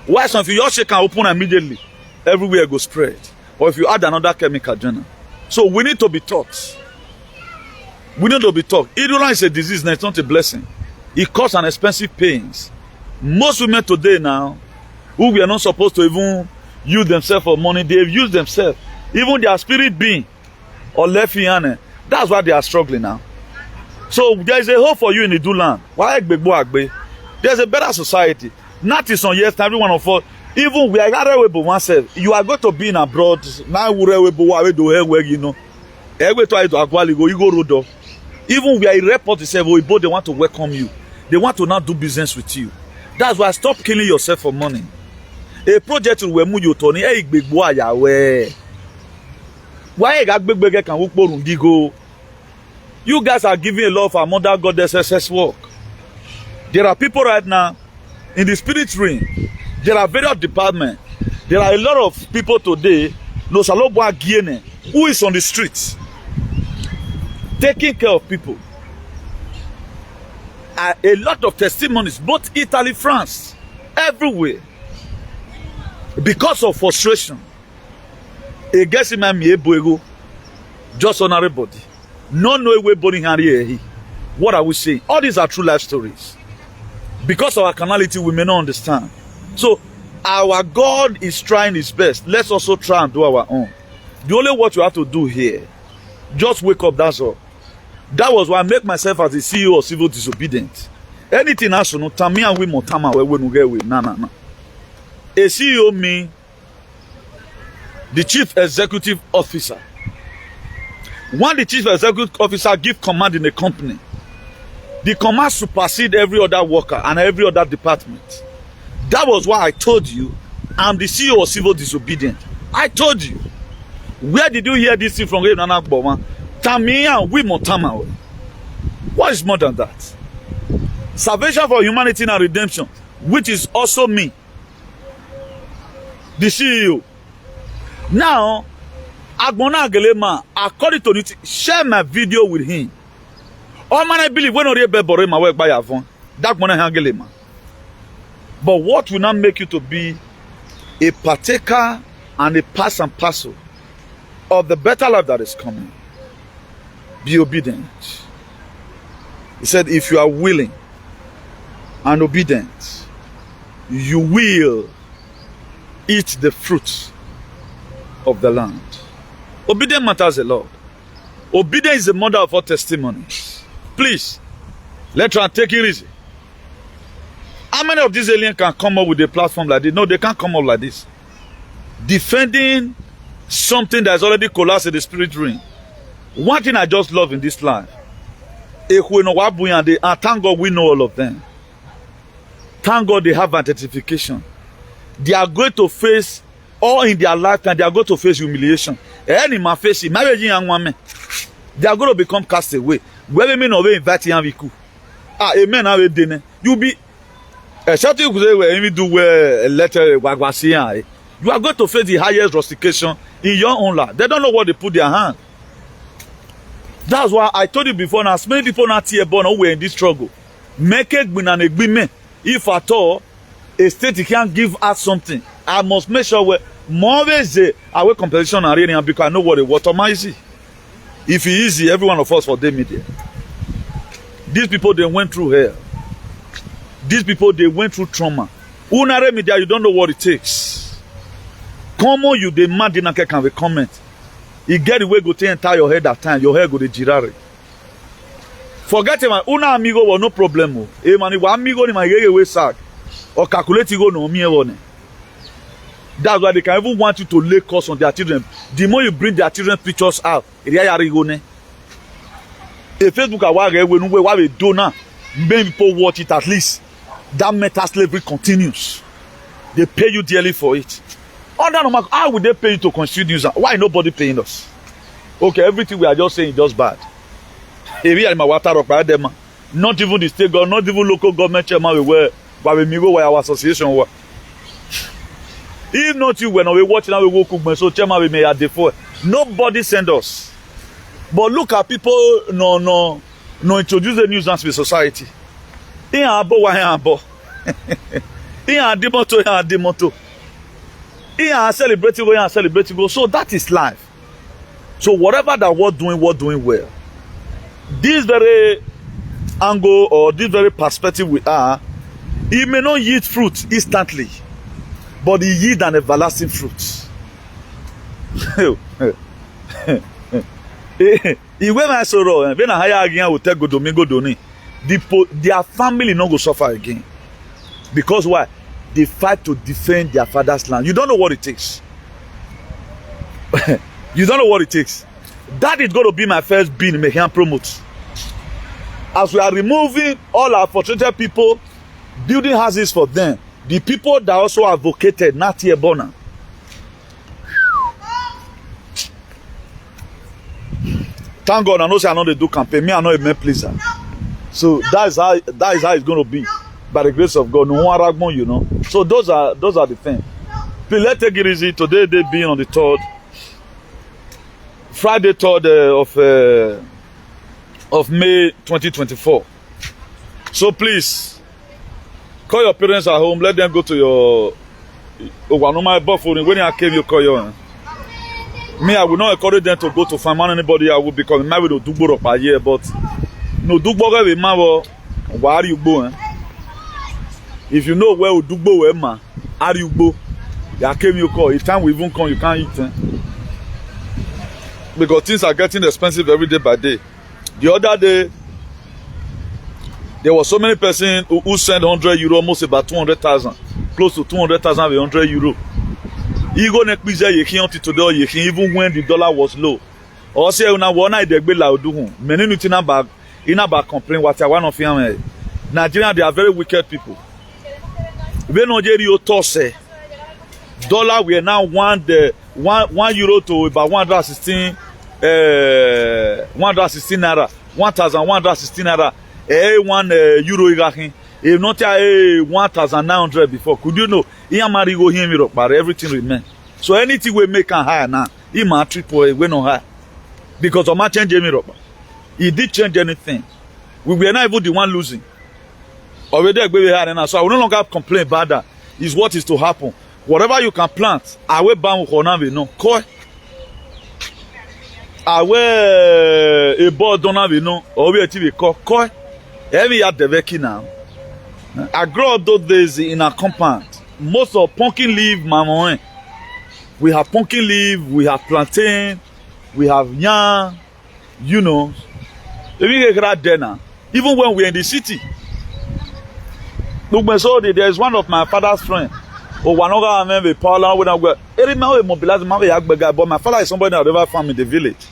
why some if you shake and open immediately, everywhere go spread. Or if you add another chemical journal. So we need to be taught. We need to be taught. Ignorance is a disease, and it's not a blessing. It causes an expensive pains. Most women today now, who we are not supposed to even use themselves for money, they've used themselves. Even their spirit being or left in. That's why they are struggling now. So there is a hope for you in the do land. There's a better society. Not is on yes, every one of us. Even we are oneself. You are going to be in abroad. Now we you know. Even we are a report to say, they want to welcome you. They want to not do business with you. That's why stop killing yourself for money. A project will move you Tony. Hey, big boy, why you got big can work more. You guys are giving a lot of our mother goddess SS work. There are people right now in the spirit realm. There are various departments. There are a lot of people today, who is on the streets, taking care of people. A lot of testimonies, both Italy, France, everywhere, because of frustration. Just honorary body. No way body here. What are we saying? All these are true life stories. Because of our carnality, we may not understand. So our God is trying his best. Let's also try and do our own. The only what you have to do here, just wake up, that's all. That was why I make myself as the CEO of Civil Disobedience. Anything else, no, Tammy and we motama when we get with no. A CEO mean the chief executive officer. When the chief executive officer give command in a company, the command supersede every other worker and every other department. That was why I told you I'm the CEO of Civil Disobedience. I told you. Where did you hear this thing from? Tammy and we motama. What is more than that? Salvation for humanity and redemption, which is also me, the CEO. Now, Agbona Agelema, according to it, share my video with him. All man I believe when you be born my work by Avon, that Agbona Agelema. But what will not make you to be a partaker and a part and parcel of the better life that is coming? Be obedient. He said, if you are willing and obedient, you will eat the fruit of the land. Obedience matters a lot. Obedience is the mother of all testimonies. Please, let's try and take it easy. How many of these aliens can come up with a platform like this? No, they can't come up like this. Defending something that is already collapsed in the spirit realm. One thing I just love in this life, and thank God we know all of them. Thank God they have identification. they are going to face, all in their lifetime, they are going to face humiliation. Any man face it, marriage young woman, they are going to become cast away. Whether men or invite young people. Amen. Have a dinner. You be a shouting where you do a letter, you are going to face the highest rustication in your own life. They don't know what they put their hand. That's why I told you before. Now, as many people not here born away in this struggle. Make it win an agreement. If at all a state can give us something, I must make sure we more ways our competition and reading because I know what the water might see. If it easy, every one of us for them media. These people they went through hell. These people they went through trauma. Unare media, you don't know what it takes. Come on, you demand in a can comment. You get the way go to entire your head that time, your hair go to girare. Forget him, una amigo was no problem. Eh man, if amigo ni my way sack or calculate go no me one. That's why they can even want you to lay cost on their children. The more you bring their children pictures out, if Facebook are we do now, many people watch it at least. That metal slavery continues. They pay you dearly for it. How would they pay you to continue? Why nobody paying us? Okay, everything we are just saying is just bad. Not even the state government, not even local government chairman where our association were. If not you, when we watching how we work, so chairman we may have default. Nobody send us. But look at people no introduce the nuisance to society. In a bo wa in bo. In a demoto. In a celebrating. So that is life. So whatever that we're doing well. This very angle or this very perspective we are, it may not yield fruit instantly, but it yield an everlasting fruit. When I sorrow, when I hire again, I will tell Domingo Doni, their family not go suffer again. Because why? They fight to defend their father's land. You don't know what it takes. You don't know what it takes. That is going to be my first bin me can promote. As we are removing all our frustrated people, building houses for them, the people that also advocated not here born. Thank God I know say I know they do campaign. Me I know a man pleaser. So that is how it's going to be by the grace of God. No one ragmon, you know. So those are the things. Please let's take it easy. Today they being on the 3rd. Friday 3rd of May 2024. So please call your parents at home. Let them go to your when you came you call your. Me, I will not encourage them to go to find anybody. I will become married to Dugbo up a year, but no Dugbo we marry. Where are you going? If you know where Dugbo we ma, are you go? They came you call. If time we even come, you can't eat. Because things are getting expensive every day by day. The other day, there were so many persons who sent €100, almost about 200,000, close to 200,000 with €100. Even when the dollar was low. Also, now one night they be loud. Many nutina bag in a bag complain what I want of him. Nigeria, they are very wicked people. When Nigeria toss dollar, we are now €1 to about 116 naira, 1,116 naira. €1 if not 1,900 before. Could you know? Go here, but everything remain. So anything we make can higher now. He might triple we no high. Because of my change he did change anything. We were not even the one losing. Already now. So I will no longer complain about that. Is what is to happen. Whatever you can plant, I will ban we no. Koi. I will a board don't have no or we a TV koi. Every year the veki now. I grew up those days in a compound. Most of pumpkin leaf, mama. We have pumpkin leaf, we have plantain, we have yam, you know. Even when we're in the city. Look, there is one of my father's friends. Oh, one of them have a power when I go. Every man will mobilize my guy, but my father is somebody that never found in the village.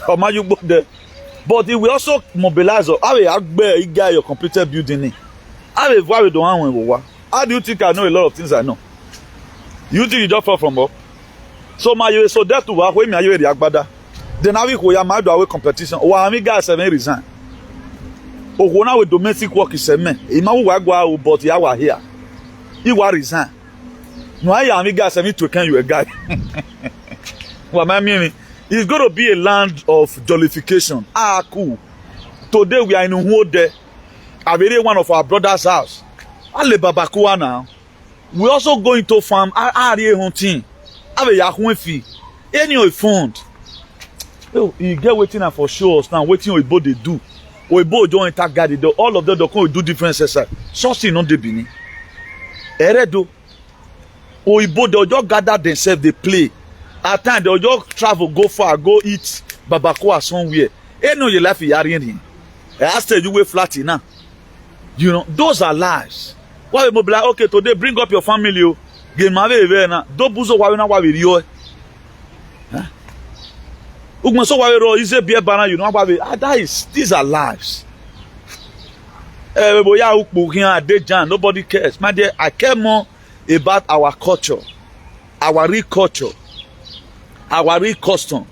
But he will also mobilize. How you completed building it. How do you think I know a lot of things I know? You think you just fall from up? So my so that to when me ayo agbada. Then I will ya my do away competition. Wa mi guys seven resign. O na we domestic work is men. Ima we gwa but ya wa here. You wa resign. No I am guys seven to can you a guy. What I mean, it's going to be a land of jollification. Ah, cool. Today we are in Nwode. I really one of our brother's house. Ale Babakua now. We also going to farm. Are hunting. Have a yahoo fee. Any fund. You get waiting for shows now. Waiting what they do. Oibo don't enter guide. All of them don't do different exercise. Something not the bini. Eredo. Oibo they just gather themselves. They play. At times they'll just travel, go far, go eat babakoa somewhere. Ain't no your life here. I said you were flat now. You know, those are lies. Why we be like, okay, today bring up your family, you get married now. Don't buzo why na why we you. Huh? Ugmaso why we is a beer banner, you know why we that is these are lies. Nobody cares. My dear, I care more about our culture, our real culture. Our real custom.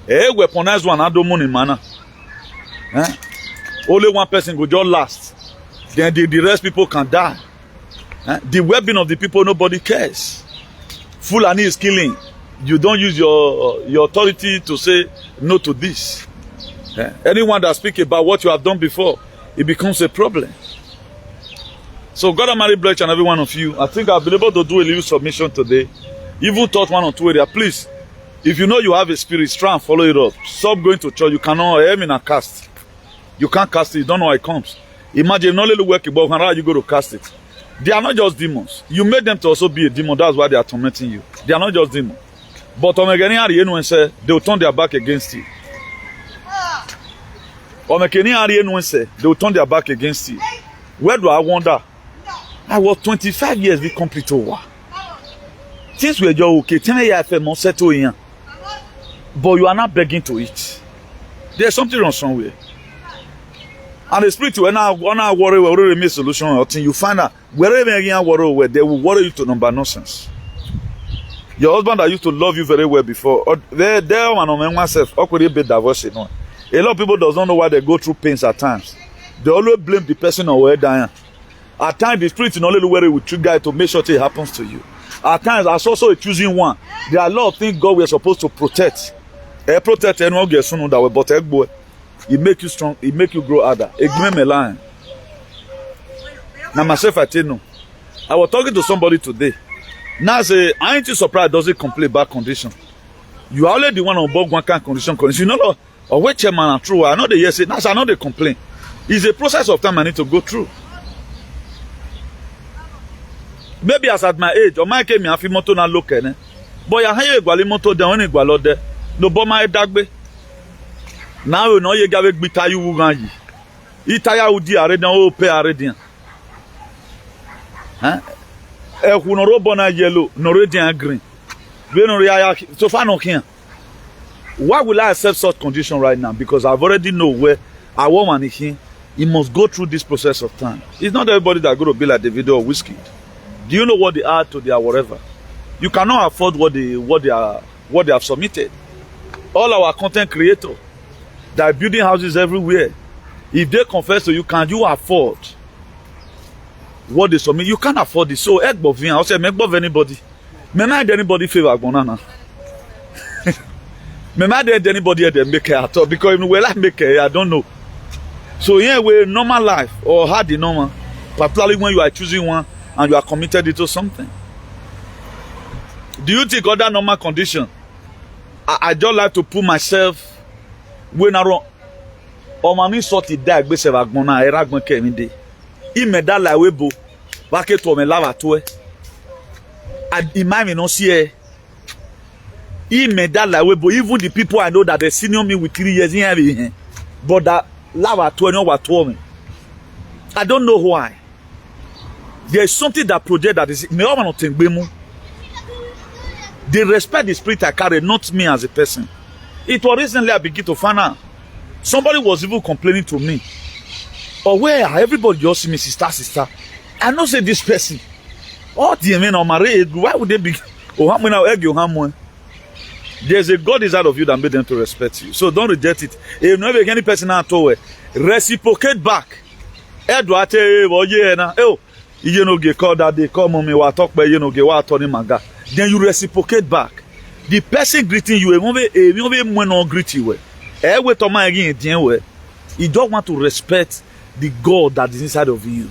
Weaponize one and money manner. Only one person will just last. Then the rest people can die. The well-being of the people, nobody cares. Fulani is killing. You don't use your authority to say no to this. Anyone that speaks about what you have done before, it becomes a problem. So God Almighty bless and every one of you. I think I've been able to do a little submission today. Even taught one or two areas. Please. If you know you have a spirit, try and follow it up. Stop going to church. You cannot aim in a cast. You can't cast it. You don't know how it comes. Imagine not only work about how you go to cast it. They are not just demons. You made them to also be a demon. That's why they are tormenting you. They are not just demons. But they will turn their back against you. They will turn their back against you. Where do I wonder? I was 25 years we complete over. Things were just okay. 10 years I felt settle here. But you are not begging to eat. There's something wrong somewhere. And the spirit when I worry will make solution or thing, you find out wherever you worry, they will worry you to number nonsense. Your husband that used to love you very well before, or there and myself, awkwardly be divorced. A lot of people does not know why they go through pains at times. They always blame the person or where dying. At times the spirit in only worry will trigger to make sure it happens to you. At times, as also a choosing one, there are a lot of things God we are supposed to protect. Protect anyone gets soon that way, but boy, it make you strong, it make you grow harder. It give me a line. Now myself, I tell you, I was talking to somebody today. Now I say, I ain't too surprised doesn't complain about condition. You are already the one on board one kind of condition. You know, or wait, chairman and true. I know the yes, that's I know they complain. It's a process of time I need to go through. Maybe as at my age, or my came here, moto na look eh. But I hear equally moto down equal there. No bomber dagbe. Now you know you gave me tayu uganji. Itaya udi already o pay already. Huh? No bona yellow, no red and green. We no real so far no here. Why will I accept such condition right now? Because I've already know where I want here. He must go through this process of time. It's not everybody that going to be like the video or whiskey. Do you know what they are to their whatever? You cannot afford what they have submitted. All our content creators that are building houses everywhere, if they confess to you, can you afford what they submit? You can't afford it. So I'll say make above anybody. May not anybody favor banana. May not anybody they make it at all because even when I make it, I don't know. So yeah, we normal life or hard the normal, particularly when you are choosing one and you are committed into something. Do you think other normal condition? I just like to put myself when I run. Or my sort it die be save agbona era gbon ke mi de. I me da la webo. Ba ke to me lava to e. Imam me no see e. I me da la webo even the people I know that they senior me with 3 years in here. But that lava to no what to me. I don't know why. There is something that project that is me not think bemu. They respect the spirit I carry, not me as a person. It was recently I began to find out. Somebody was even complaining to me. Or where everybody just see me sister. I know say this person. All the men are married. Why would they be? There's a God inside of you that made them to respect you. So don't reject it. If never any person at all, reciprocate back. You know, get called that they come on me, what talk by you know, get what Tony Maga. Then you reciprocate back. The person greeting you, when not greet you, you don't want to respect the God that is inside of you.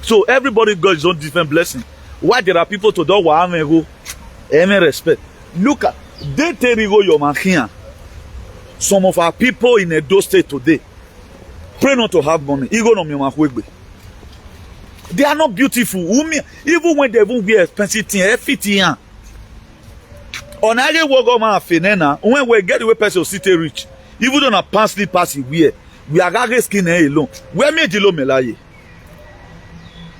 So everybody got his own different blessing. Why there are people to do what respect? Look at they tell you your man here. Some of our people in Edo State today pray not to have money. They are not beautiful. Even when they won't wear expensive things, everything. On any work of my finena, when we get the person city rich, even on a pants sleep pass we are gagging skin alone. Where made you melaye?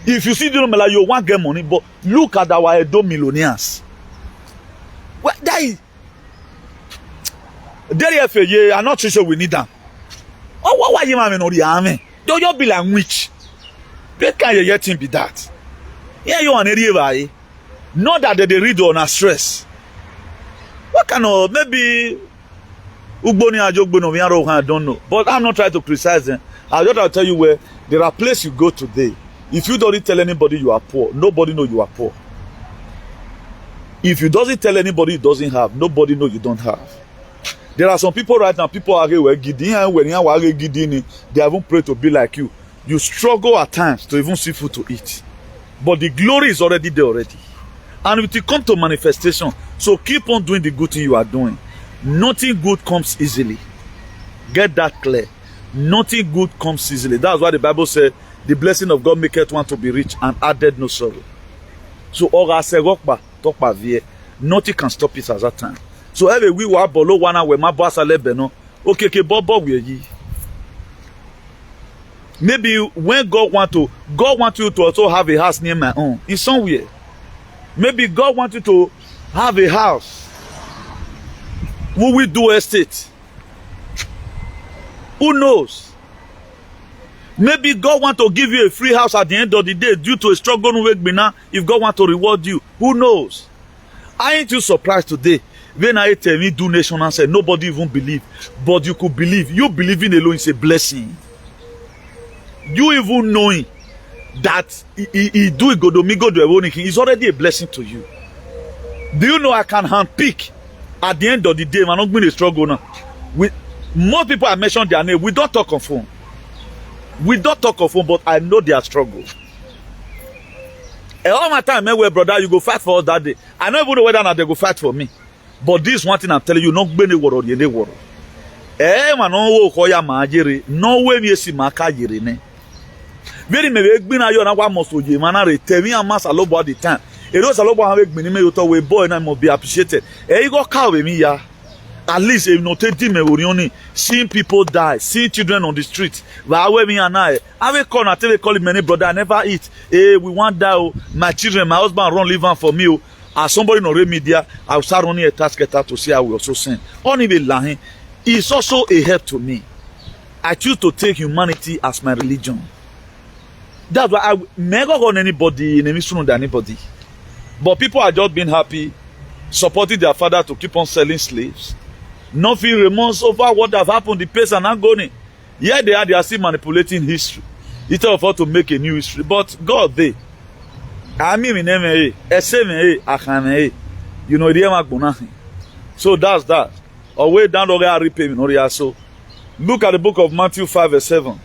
If you see the melaye, you won't get money, but look at our Edo millionaires. What that is? There I'm not sure we need them. Oh, why you know the army? Don't you be like witch? That kind of yet be that. Yeah, you are an area. Not that they read on a stress. What kind of maybe I don't know. But I'm not trying to criticize them. I'll just tell you where there are places you go today. If you don't tell anybody you are poor, nobody know you are poor. If you doesn't tell anybody you doesn't have, nobody know you don't have. There are some people right now, people are when they haven't prayed to be like you. You struggle at times to even see food to eat. But the glory is already there already. And it will come to manifestation. So keep on doing the good thing you are doing. Nothing good comes easily. Get that clear. Nothing good comes easily. That's why the Bible said, the blessing of God maketh one to be rich and added no sorrow. So nothing can stop it at that time. So every we were below one hour my boss no. Okay, bobo we. Maybe when God want you to also have a house near my own. In somewhere. Maybe God wants you to have a house. Will we do estate? Who knows? Maybe God wants to give you a free house at the end of the day due to a struggle with me now. If God wants to reward you, who knows? Aren't you surprised today? When I tell me do nation and say nobody even believe, but you could believe. You believing alone is a blessing. You even knowing that he do it godomigo do everything is already a blessing to you. Do you know I can handpick at the end of the day? I'm not going to struggle now. With most people I mentioned their name, we don't talk on phone. We don't talk on phone, but I know their struggle. And all my time, where brother, you go fight for us that day. I don't even know whether or not they go fight for me. But this one thing I'm telling you, not be world or world. Man, no way me see my car ne. Very maybe been a year one must be manner tell me a mass a low the time. It was a low one have been me to a boy and I must be appreciated. You go cow with me, yeah. At least if not only seeing people die, seeing children on the street. Where me and I will call and tell call many brother I never eat. We want that my children, my husband run live for me. As somebody in the media, I will start running a task to see I will also send. Only be lying. It's also a help to me. I choose to take humanity as my religion. That's why I never got anybody in a than anybody. But people are just being happy, supporting their father to keep on selling slaves. Not feel remorse over what have happened, the pace and agony. Yeah, they are still manipulating history. It's all for to make a new history. But God, they. I mean, you know, so that's that. Away down the repayment. So look at the book of Matthew 5:7.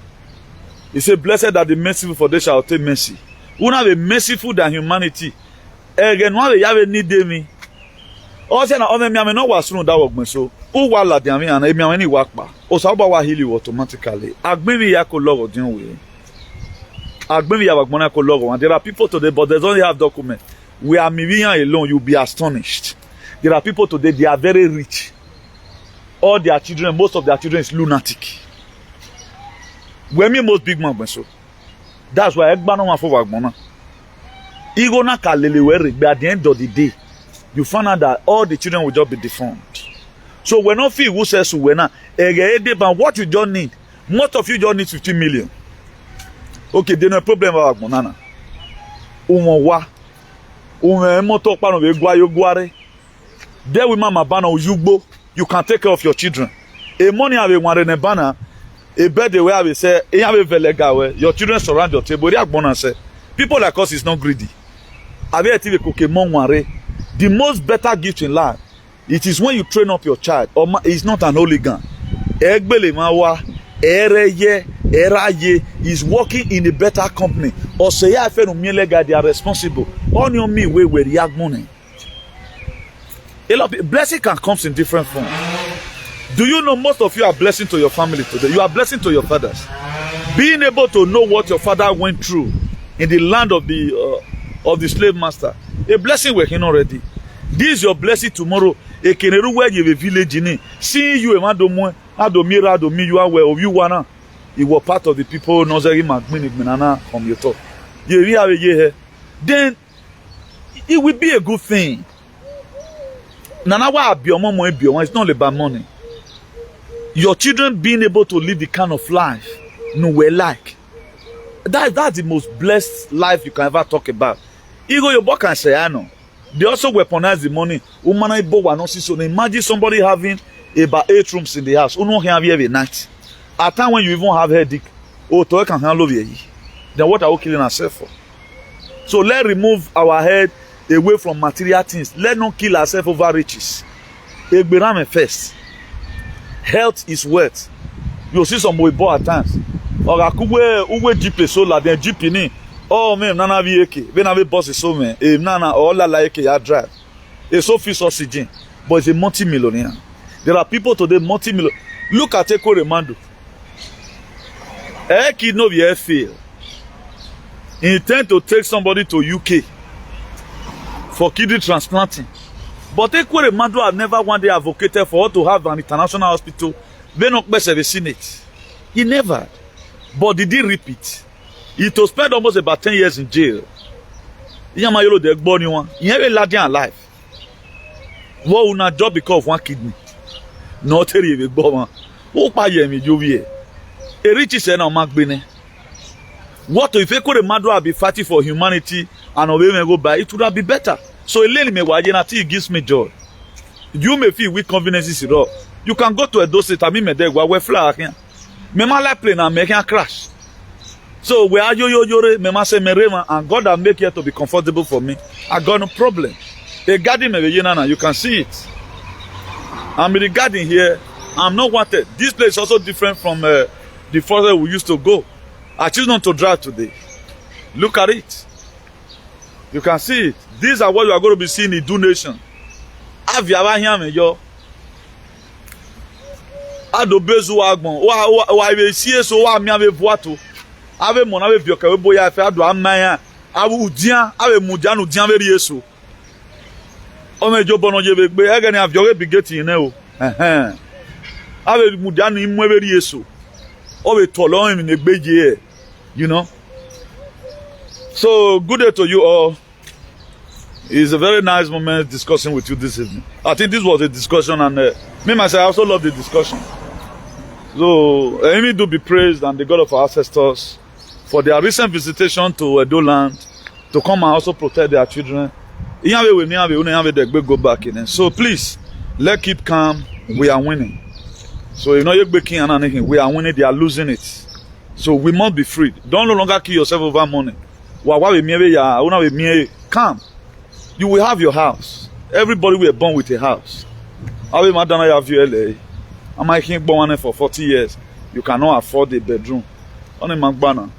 He said, blessed are the merciful, for they shall obtain mercy. Who have a merciful than humanity. Again, one have need me. Also, na me no was that work so. Who wala de me and me any work ba. O sa ba wa heal you automatically. Agbemi ya ko logo din we. Agbemi ya wagbona ko logo. And there are people today, but they don't have document. We are Mivian alone, you'll be astonished. There are people today, they are very rich. All their children, most of their children is lunatic. We me most big man so. That's why egba no ma for wagbona. Igo na kalele we but at the end of the day, you find out that all the children will just be deformed. So we're not feel who says we're not. But what you don't need, most of you don't need 15 million. Okay, there's no problem about banana. moto pano be Y0Ur. There with mama bana ujugbo, you can take care of your children. A money have one in banner, a bed the way I will say, your children surround your table. People like us is not greedy. The most better gift in life, it is when you train up your child, or is not an hooligan. Is working in a better company. Or say, they are responsible. On your me, we react money. A lot of blessing can come in different forms. Do you know most of you are blessing to your family today? You are blessing to your fathers. Being able to know what your father went through in the land of the slave master, a blessing we're in already. This is your blessing tomorrow. A keneru where you have a village in it. Seeing you, you were part of the people from your top. Then it will be a good thing. It's not about money. Your children being able to live the kind of life we like. That's the most blessed life you can ever talk about. Ego your book can say, I know. They also weaponize the money. Imagine somebody having about 8 rooms in the house. Who don't have every night. At time when you even have headache, can handle you. Then what are we killing ourselves for? So let's remove our head away from material things. Let's not kill ourselves over riches. First. Health is wealth. You see some boy at times. Or uwe jeep solar then jeep ni. Oh man, nana vieke. When I boss is so man. Nana all like ya drive. It's so feels oxygen, but it's a multi-millionaire. There are people today multi-millionaire. Look at Eko Remando. Kid no be fail. He intend to take somebody to UK for kidney transplanting. But Eko Remando have never one day advocated for her to have an international hospital. They not best have seen it. He never. But did he repeat? He to spend almost about 10 years in jail. He have a lad alive. What will not job because of one kidney? Not a real bomber. Who pay me, Juvie? A rich is an Mark Bene. What if Eko Remando be fighting for humanity and obey me go by? It would have been better. So Eleni me wajenati gives me joy. You may feel weak conveniences it all. You can go to a dosit and me there where fly here. Me ma like plane and make a crash. So where Y0Ur me ma say me rema and God will make it to be comfortable for me. I got no problem. The garden me you can see it. I'm in the garden here. I'm not wanted. This place is also different from the further we used to go. I choose not to drive today. Look at it. You can see it. These are what you are going to be seeing in donation. Have you ever heard me, yo? Ado bezu agbon. Wa we see so wa mi ave voato. Ave mon ave bioka we boya fe ado amaya. Awu udian ave mudian udian ve yeso. O mejo bono je be gbe ege ni avio be geti ine o. Ave mudian imu ve yeso. O be tolo mi ne gbeje, you know. So good day to you all. It's a very nice moment discussing with you this evening. I think this was a discussion, and me myself I also love the discussion. So let me do be praised and the God of our ancestors for their recent visitation to Edo land to come and also protect their children. Go back in. So please, let's keep calm. We are winning. So you know you're breaking and anything. We are winning. They are losing it. So we must be free. Don't no longer kill yourself over money. Calm. You will have your house. Everybody will be born with a house. I will Madonna have you LA. I might born for 40 years. You cannot afford a bedroom. On a Magbana.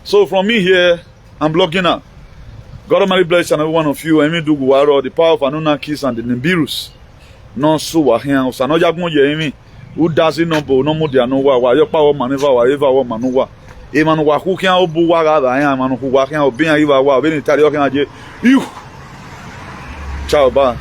So from me here, I'm logging out. God Almighty bless and every one of you. Y0Ur, the power of Anunnakis and the Nimbirus. No so wahian. So no jagmo ye who does it no bo no mo dia no wa your power maneuver whatever wa manuwa. E manu wa ku kian obu wa ga da yan manu ku wa kian obi an iwa wa obi ni tari o kian aje. Ciao, bye.